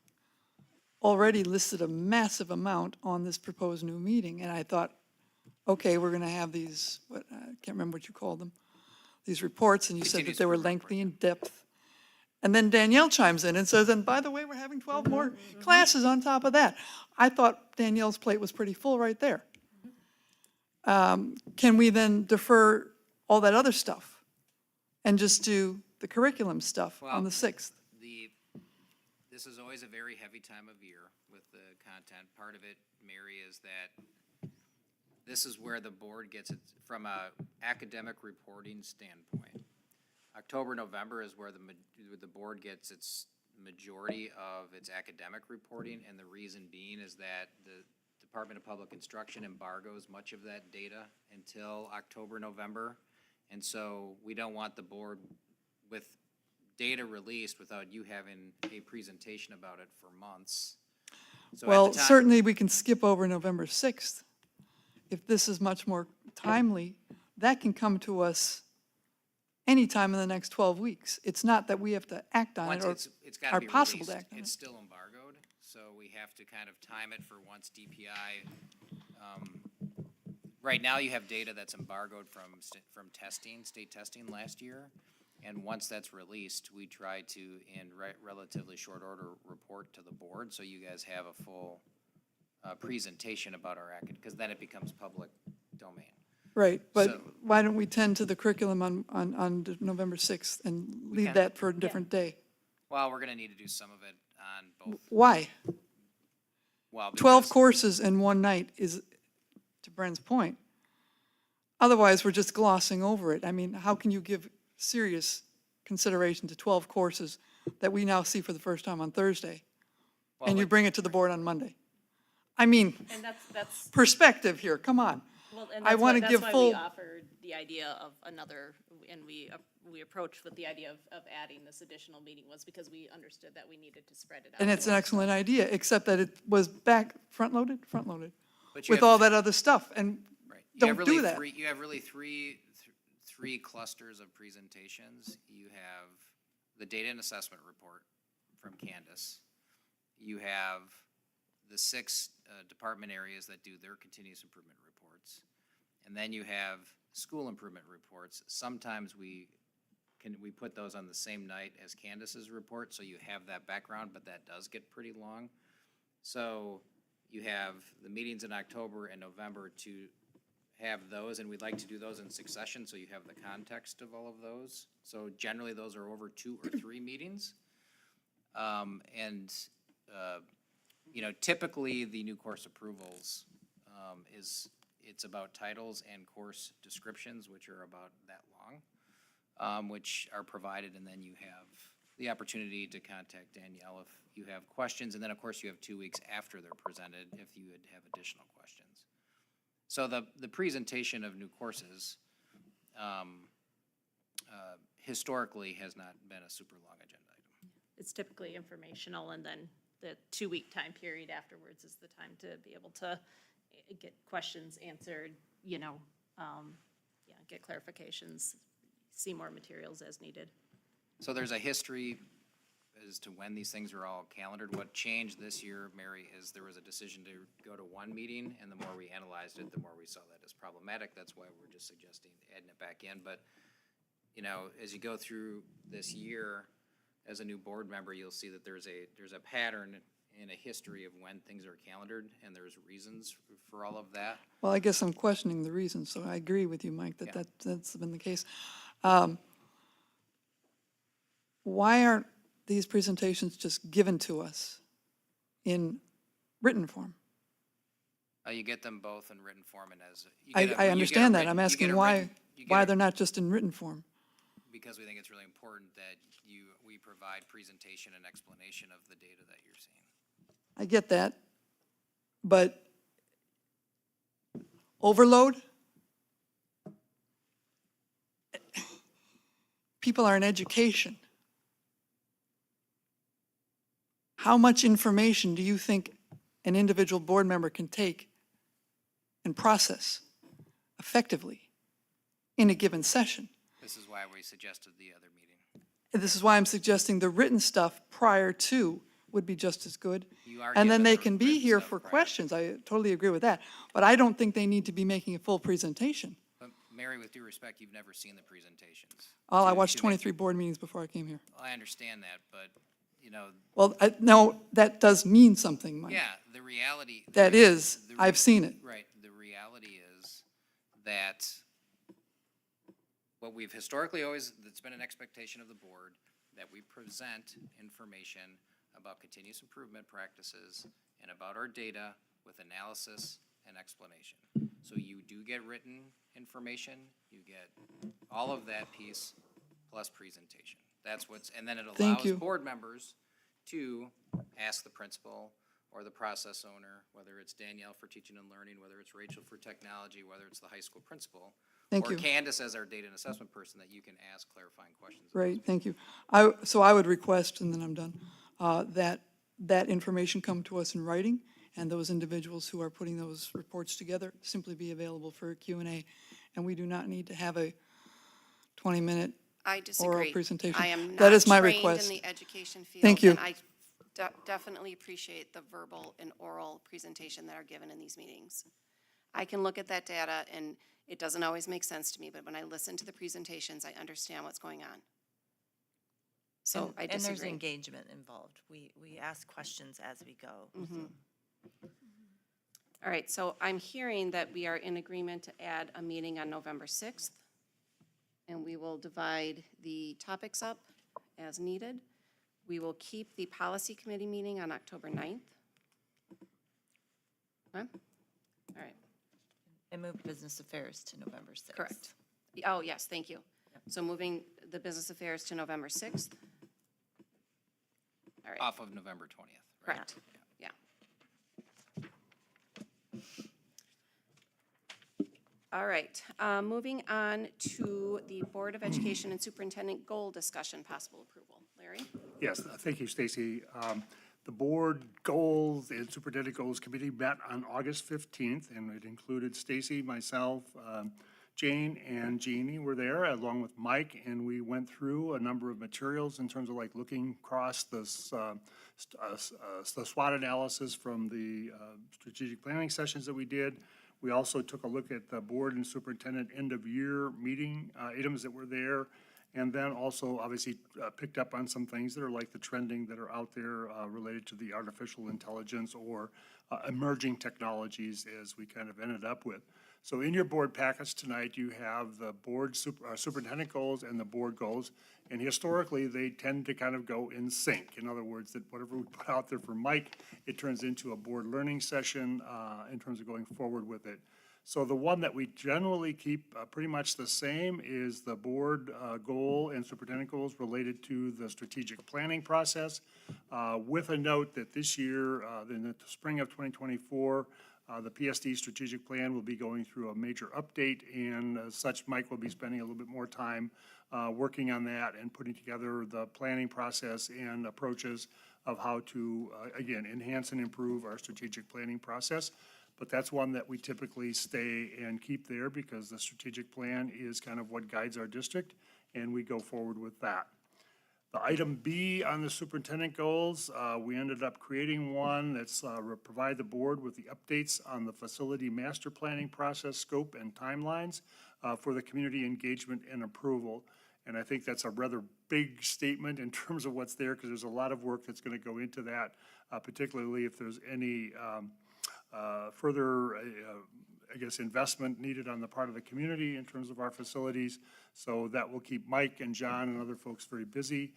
already listed a massive amount on this proposed new meeting, and I thought, okay, we're gonna have these, what, I can't remember what you called them, these reports, and you said that they were lengthy and depth. And then Danielle chimes in and says, and by the way, we're having 12 more classes on top of that. I thought Danielle's plate was pretty full right there. Can we then defer all that other stuff and just do the curriculum stuff on the 6th? This is always a very heavy time of year with the content. Part of it, Mary, is that this is where the board gets it from a academic reporting standpoint. October, November is where the board gets its majority of its academic reporting, and the reason being is that the Department of Public Instruction embargoes much of that data until October, November, and so we don't want the board with data released without you having a presentation about it for months. So at Well, the time- certainly we can skip over November 6th. If this is much more timely, that can come to us anytime in the next 12 weeks. It's not that we have to act on it Once or it's gotta are be possible to released, act on it's it. still embargoed, so we have to kind of time it for once DPI. Right now, you have data that's embargoed from testing, state testing last year, and once that's released, we try to, in relatively short order, report to the board, so you guys have a full presentation about our because then it becomes public domain. Right, but So- why don't we tend to the curriculum on November 6th and leave can. that for a different day? Well, we're gonna need to do some of it on both, Why? well, 12 because- courses in one night is, to Bren's point. Otherwise, we're just glossing over it. I mean, how can you give serious consideration to 12 courses that we now see for the first time on Thursday? well, And you like- bring it to the board on Monday? I mean, And that's, perspective here, come on. well, and I that's wanna why, give that's why full- we offered the idea of another, and we approached with the idea of adding this additional meeting was because we understood that we needed to spread it out. And it's an more. excellent idea, except that it was back, front-loaded, but you with have- all that other stuff, and Right. don't do that. You have really three clusters of presentations. You have the data and assessment report from Candace. You have the 6 department areas that do their continuous improvement reports. And then you have school improvement reports. Sometimes we put those on the same night as Candace's report, so you have that background, but that does get pretty long. So you have the meetings in October and November to have those, and we'd like to do those in succession, so you have the context of all of those. So generally, those are over 2 or 3 meetings. Typically, the new course approvals it's about titles and course descriptions, which are about that long, which are provided, and then you have the opportunity to contact Danielle if you have questions, and then, of course, you have 2 weeks after they're presented if you would have additional questions. So the presentation of new courses historically has not been a super long agenda item. It's typically informational, and then the 2-week time period afterwards is the time to be able to get questions answered, get clarifications, see more materials as needed. So there's a history as to when these things are all calendared. What changed this year, Mary, is there was a decision to go to one meeting, and the more we analyzed it, the more we saw that as problematic. That's why we're just suggesting adding it back in. But, as you go through this year, as a new board member, you'll see that there's a pattern and a history of when things are calendared, and there's reasons for all of that. Well, I guess I'm questioning the reasons, so I agree with you, Mike, that's been the case. Why aren't these presentations just given to us in written form? You get them both in written form and as. I understand that. I'm asking why they're not just in written form. Because we think it's really important that we provide presentation and explanation of the data that you're seeing. I get that, but overload? people are in education, how much information do you think an individual board member can take and process effectively in a given session? This is why we suggested the other meeting. This is why I'm suggesting the written stuff prior to would be just as good. You are And then given they the can be written here stuff for prior. questions. I totally agree with that. But I don't think they need to be making a full presentation. But Mary, with due respect, you've never seen the presentations. Oh, I To- watched to make- 23 board meetings before I came here. I understand that, but, you know, Well, no, that does mean something, Mike. yeah, the reality. That is, the I've seen it. Right, the reality is that what we've historically always, that's been an expectation of the board, that we present information about continuous improvement practices and about our data with analysis and explanation. So you do get written information, you get all of that piece plus presentation. That's what's, and then it Thank allows you. board members to ask the principal or the process owner, whether it's Danielle for teaching and learning, whether it's Rachel for technology, whether it's the high school principal, Thank or you. Candace as our data and assessment person, that you can ask clarifying questions. Great, thank you. So I would request, and then I'm done, that information come to us in writing, and those individuals who are putting those reports together simply be available for a Q&A. And we do not need to have a 20-minute I oral disagree. presentation. I am That not is my trained request. in the education field. Thank you. And I definitely appreciate the verbal and oral presentation that are given in these meetings. I can look at that data, and it doesn't always make sense to me, but when I listen to the presentations, I understand what's going on. So I And there's disagree. engagement involved. We ask questions as we go. All right, so I'm hearing that we are in agreement to add a meeting on November 6th, and we will divide the topics up as needed. We will keep the policy committee meeting on October 9th. Huh? All right, And move business affairs to November 6th. correct. Oh, yes, thank you. So moving the business affairs to November 6th. All right, Off of November 20th. right? correct, yeah. All right, moving on to the Board of Education and Superintendent goal discussion, possible approval. Larry? Yes, thank you, Stacy. The board goals and superintendent goals committee met on August 15th, and it included Stacy, myself, Jane, and Jeannie were there, along with Mike, and we went through a number of materials in terms of like looking across the SWOT analysis from the strategic planning sessions that we did. We also took a look at the board and superintendent end-of-year meeting items that were there, and then also obviously picked up on some things that are like the trending that are out there related to the artificial intelligence or emerging technologies, as we kind of ended up with. So in your board packets tonight, you have the board superintendent goals and the board goals, and historically, they tend to kind of go in sync. In other words, that whatever we put out there for Mike, it turns into a board learning session in terms of going forward with it. So the one that we generally keep pretty much the same is the board goal and superintendent goals related to the strategic planning process, with a note that this year, in the spring of 2024, the PSD strategic plan will be going through a major update, and as such, Mike will be spending a little bit more time working on that and putting together the planning process and approaches of how to, again, enhance and improve our strategic planning process. But that's one that we typically stay and keep there because the strategic plan is kind of what guides our district, and we go forward with that. The item B on the superintendent goals, we ended up creating one that's provide the board with the updates on the facility master planning process, scope, and timelines for the community engagement and approval. And I think that's a rather big statement in terms of what's there, because there's a lot of work that's going to go into that, particularly if there's any further, I guess, investment needed on the part of the community in terms of our facilities. So that will keep Mike and John and other folks very busy.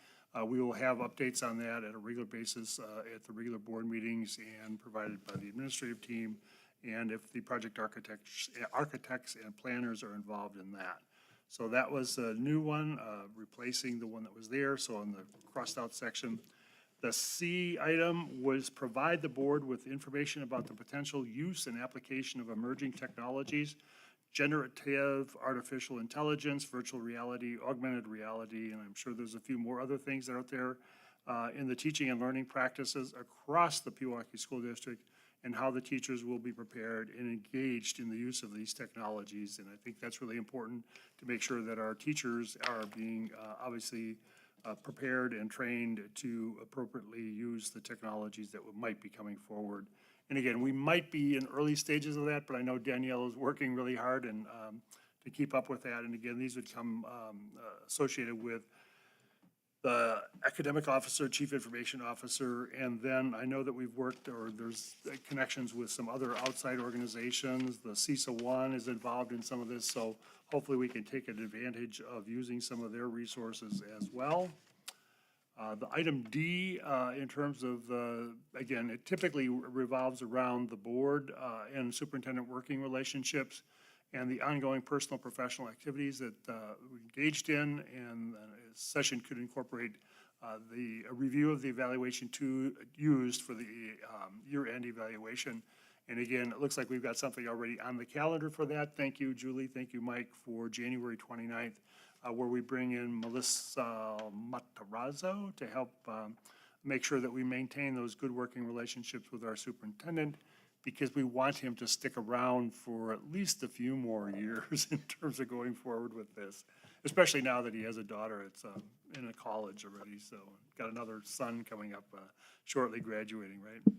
We will have updates on that at a regular basis at the regular board meetings and provided by the administrative team, and if the project architects and planners are involved in that. So that was a new one, replacing the one that was there. So on the crossed out section, the C item was provide the board with information about the potential use and application of emerging technologies generative artificial intelligence, virtual reality, augmented reality, and I'm sure there's a few more other things that are out there in the teaching and learning practices across the Pewaukee School District, and how the teachers will be prepared and engaged in the use of these technologies. And I think that's really important to make sure that our teachers are being obviously prepared and trained to appropriately use the technologies that might be coming forward. And again, we might be in early stages of that, but I know Danielle is working really hard and to keep up with that. And again, these would come associated with the academic officer, chief information officer, and then I know that we've worked, or there's connections with some other outside organizations. The CISA One is involved in some of this, so hopefully we can take advantage of using some of their resources as well. The item D, in terms of, again, it typically revolves around the board and superintendent working relationships and the ongoing personal professional activities that we engaged in, and a session could incorporate a review of the evaluation used for the year-end evaluation. And again, it looks like we've got something already on the calendar for that. Thank you, Julie. Thank you, Mike, for January 29th, where we bring in Melissa Matarazzo to help make sure that we maintain those good working relationships with our superintendent, because we want him to stick around for at least a few more years in terms of going forward with this, especially now that he has a daughter that's in a college already, so got another son coming up shortly graduating, right?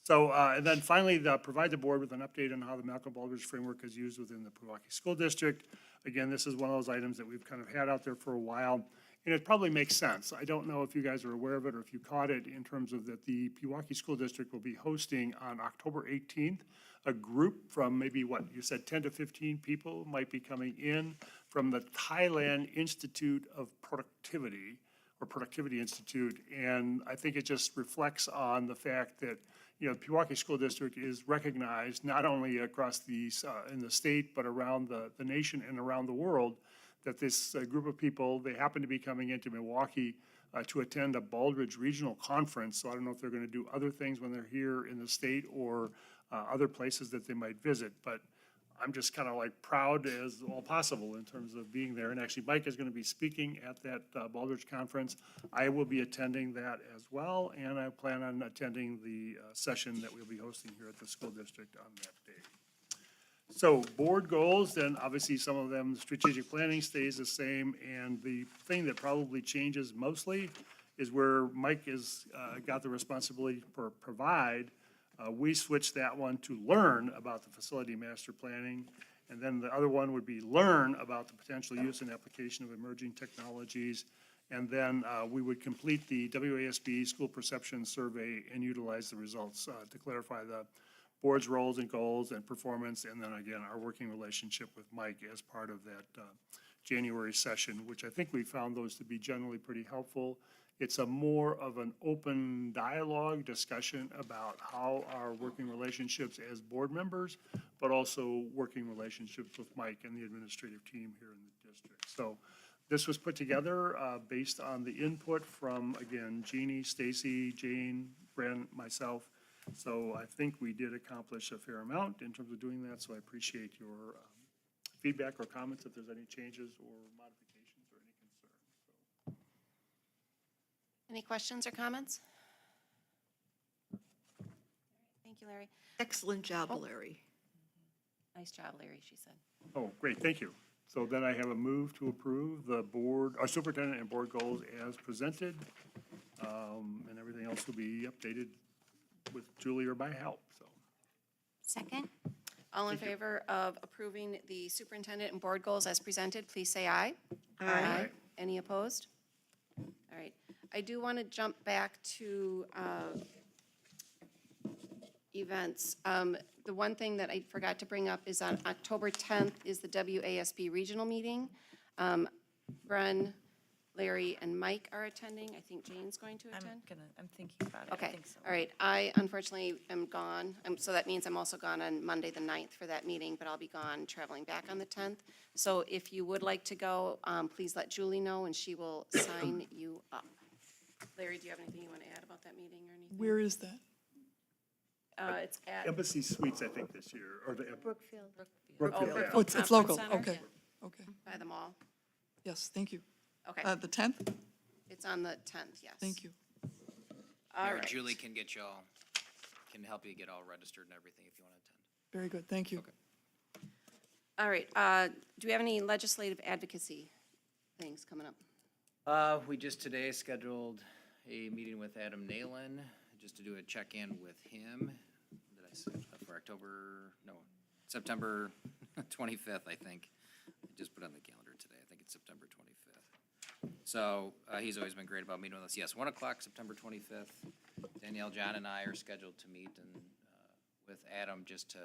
So, and then finally, provide the board with an update on how the Malcolm Baldrige framework is used within the Pewaukee School District. Again, this is one of those items that we've kind of had out there for a while, and it probably makes sense. I don't know if you guys are aware of it or if you caught it, in terms of that the Pewaukee School District will be hosting on October 18th a group from maybe, what, you said 10 to 15 people might be coming in from the Thailand Institute of Productivity, or Productivity Institute. And I think it just reflects on the fact that, you know, the Pewaukee School District is recognized not only across the, in the state, but around the nation and around the world, that this group of people, they happen to be coming into Milwaukee to attend a Baldrige Regional Conference. So I don't know if they're going to do other things when they're here in the state, or other places that they might visit. But I'm just kind of like proud as all possible in terms of being there. And actually, Mike is going to be speaking at that Baldrige Conference. I will be attending that as well, and I plan on attending the session that we'll be hosting here at the school district on that day. So board goals, then obviously some of them, strategic planning stays the same, and the thing that probably changes mostly is where Mike has got the responsibility for provide. We switched that one to learn about the facility master planning, and then the other one would be learn about the potential use and application of emerging technologies, and then we would complete the WASB school perception survey and utilize the results to clarify the board's roles and goals and performance, and then again, our working relationship with Mike as part of that January session, which I think we found those to be generally pretty helpful. It's a more of an open dialogue discussion about how our working relationships as board members, but also working relationships with Mike and the administrative team here in the district. So this was put together based on the input from, again, Jeannie, Stacy, Jane, Brent, myself. So I think we did accomplish a fair amount in terms of doing that, so I appreciate your feedback or comments if there's any changes or modifications or any concerns. So. Any questions or comments? Thank you, Larry. Excellent job, Larry. Nice job, Larry, she said. Oh, great, thank you. So then I have a move to approve the board, our superintendent and board goals as presented, and everything else will be updated with Julie or by help, so. Second? All in favor of approving the superintendent and board goals as presented, please say aye. Aye. Any opposed? All right. I do want to jump back to events. The one thing that I forgot to bring up is on October 10th is the WASB regional meeting. Bren, Larry, and Mike are attending. I think Jane's going to attend. I'm thinking about it. I Okay, think so. all right. I unfortunately am gone, so that means I'm also gone on Monday, the 9th for that meeting, but I'll be gone traveling back on the 10th. So if you would like to go, please let Julie know, and she will sign you up. Larry, do you have anything you want to add about that meeting or anything? Where is that? It's at Embassy Suites, I think, this year, or the Brookfield. Brookfield, yeah. Oh, it's Conference local, Center. okay, okay. by the mall. Yes, thank you. Okay, The 10th? it's on the 10th, yes. Thank you. All Mayor right. Julie can get y'all, can help you get all registered and everything if you want to attend. Very good, thank you. Okay. All right, do we have any legislative advocacy things coming up? We just today scheduled a meeting with Adam Nalen, just to do a check-in with him. Did I say for September 25th, I think. I just put it on the calendar today. I think it's September 25th. So, he's always been great about meeting with us. Yes, 1 o'clock, September 25th. Danielle, John, and I are scheduled to meet and, with Adam just to,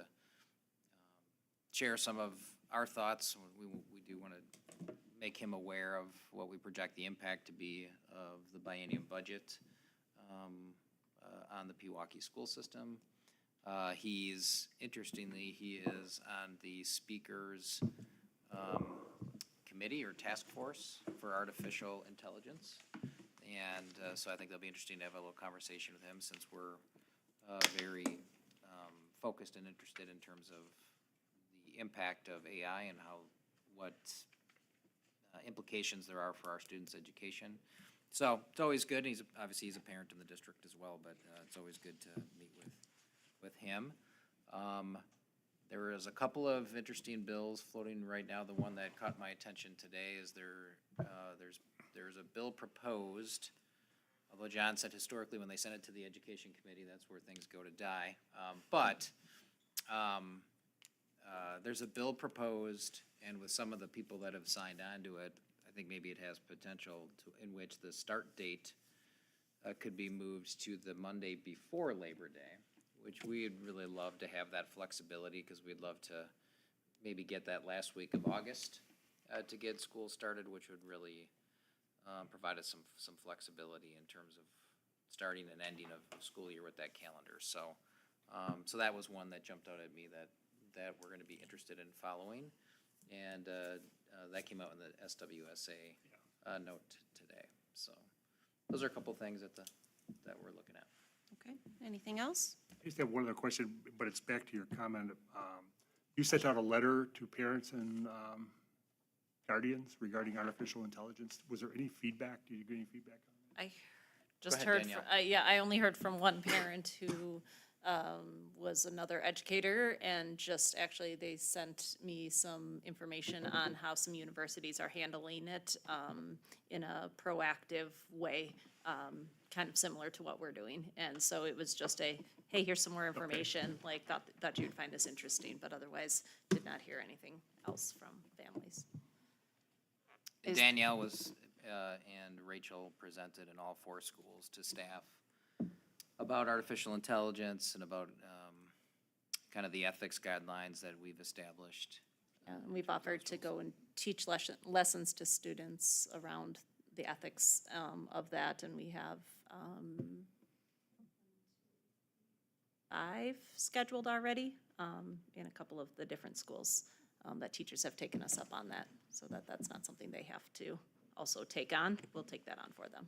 share some of our thoughts. We do want to make him aware of what we project the impact to be of the biennium budget on the Pewaukee school system. Interestingly, he is on the speakers committee or task force for artificial intelligence. And so I think that'll be interesting to have a little conversation with him, since we're very focused and interested in terms of the impact of AI and what implications there are for our students' education. So it's always good. He's a parent in the district as well, but it's always good to meet with him. There is a couple of interesting bills floating right now. The one that caught my attention today is there's a bill proposed, although John said historically when they send it to the Education Committee, that's where things go to die. There's a bill proposed, and with some of the people that have signed on to it, I think maybe it has potential in which the start date could be moved to the Monday before Labor Day, which we'd really love to have that flexibility, because we'd love to maybe get that last week of August to get school started, which would really provide us some flexibility in terms of starting and ending of school year with that calendar. So that was one that jumped out at me that we're going to be interested in following. And that came out in the SWSA note today. So those are a couple things that we're looking at. Okay, anything else? I just have one other question, but it's back to your comment. You sent out a letter to parents and guardians regarding artificial intelligence. Was there any feedback? Did you get any feedback on that? I just ahead, heard, Danielle. I only heard from one parent who was another educator, and just actually they sent me some information on how some universities are handling it in a proactive way, kind of similar to what we're doing. And so it was just hey, here's some more information, like thought you'd find this interesting, but otherwise did not hear anything else from families. And Danielle was and Rachel presented in all 4 schools to staff about artificial intelligence and about kind of the ethics guidelines that we've established. And we've offered to go and teach lessons to students around the ethics of that, and we have 5 scheduled already in a couple of the different schools that teachers have taken us up on that, so that's not something they have to also take on. We'll take that on for them.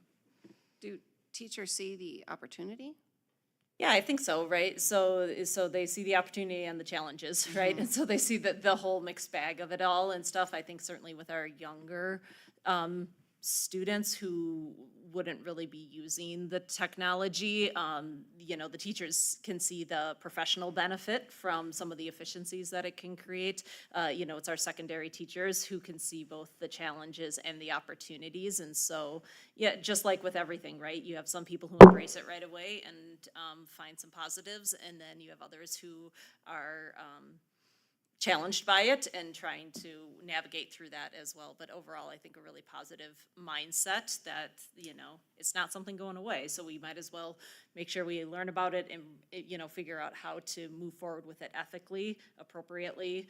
Do teachers see the opportunity? Yeah, I think so, right? So they see the opportunity and the challenges, right? And so they see the whole mixed bag of it all and stuff. I think certainly with our younger students who wouldn't really be using the technology, the teachers can see the professional benefit from some of the efficiencies that it can create. It's our secondary teachers who can see both the challenges and the opportunities. And so, yeah, just like with everything, right? You have some people who embrace it right away and find some positives, and then you have others who are challenged by it and trying to navigate through that as well. But overall, I think a really positive mindset that, it's not something going away. So we might as well make sure we learn about it and, figure out how to move forward with it ethically, appropriately.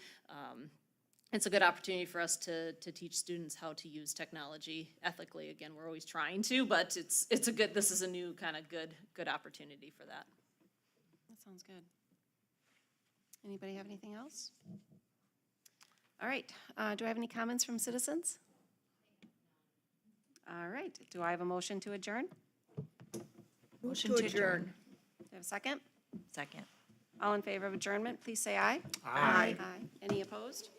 It's a good opportunity for us to teach students how to use technology ethically. Again, we're always trying to, but this is a new kind of good opportunity for that. That sounds good. Anybody have anything else? All right, do I have any comments from citizens? All right, do I have a motion to adjourn? Do Motion to adjourn. I have a second? Second. All in favor of adjournment, please say aye. Aye. Aye. Any opposed?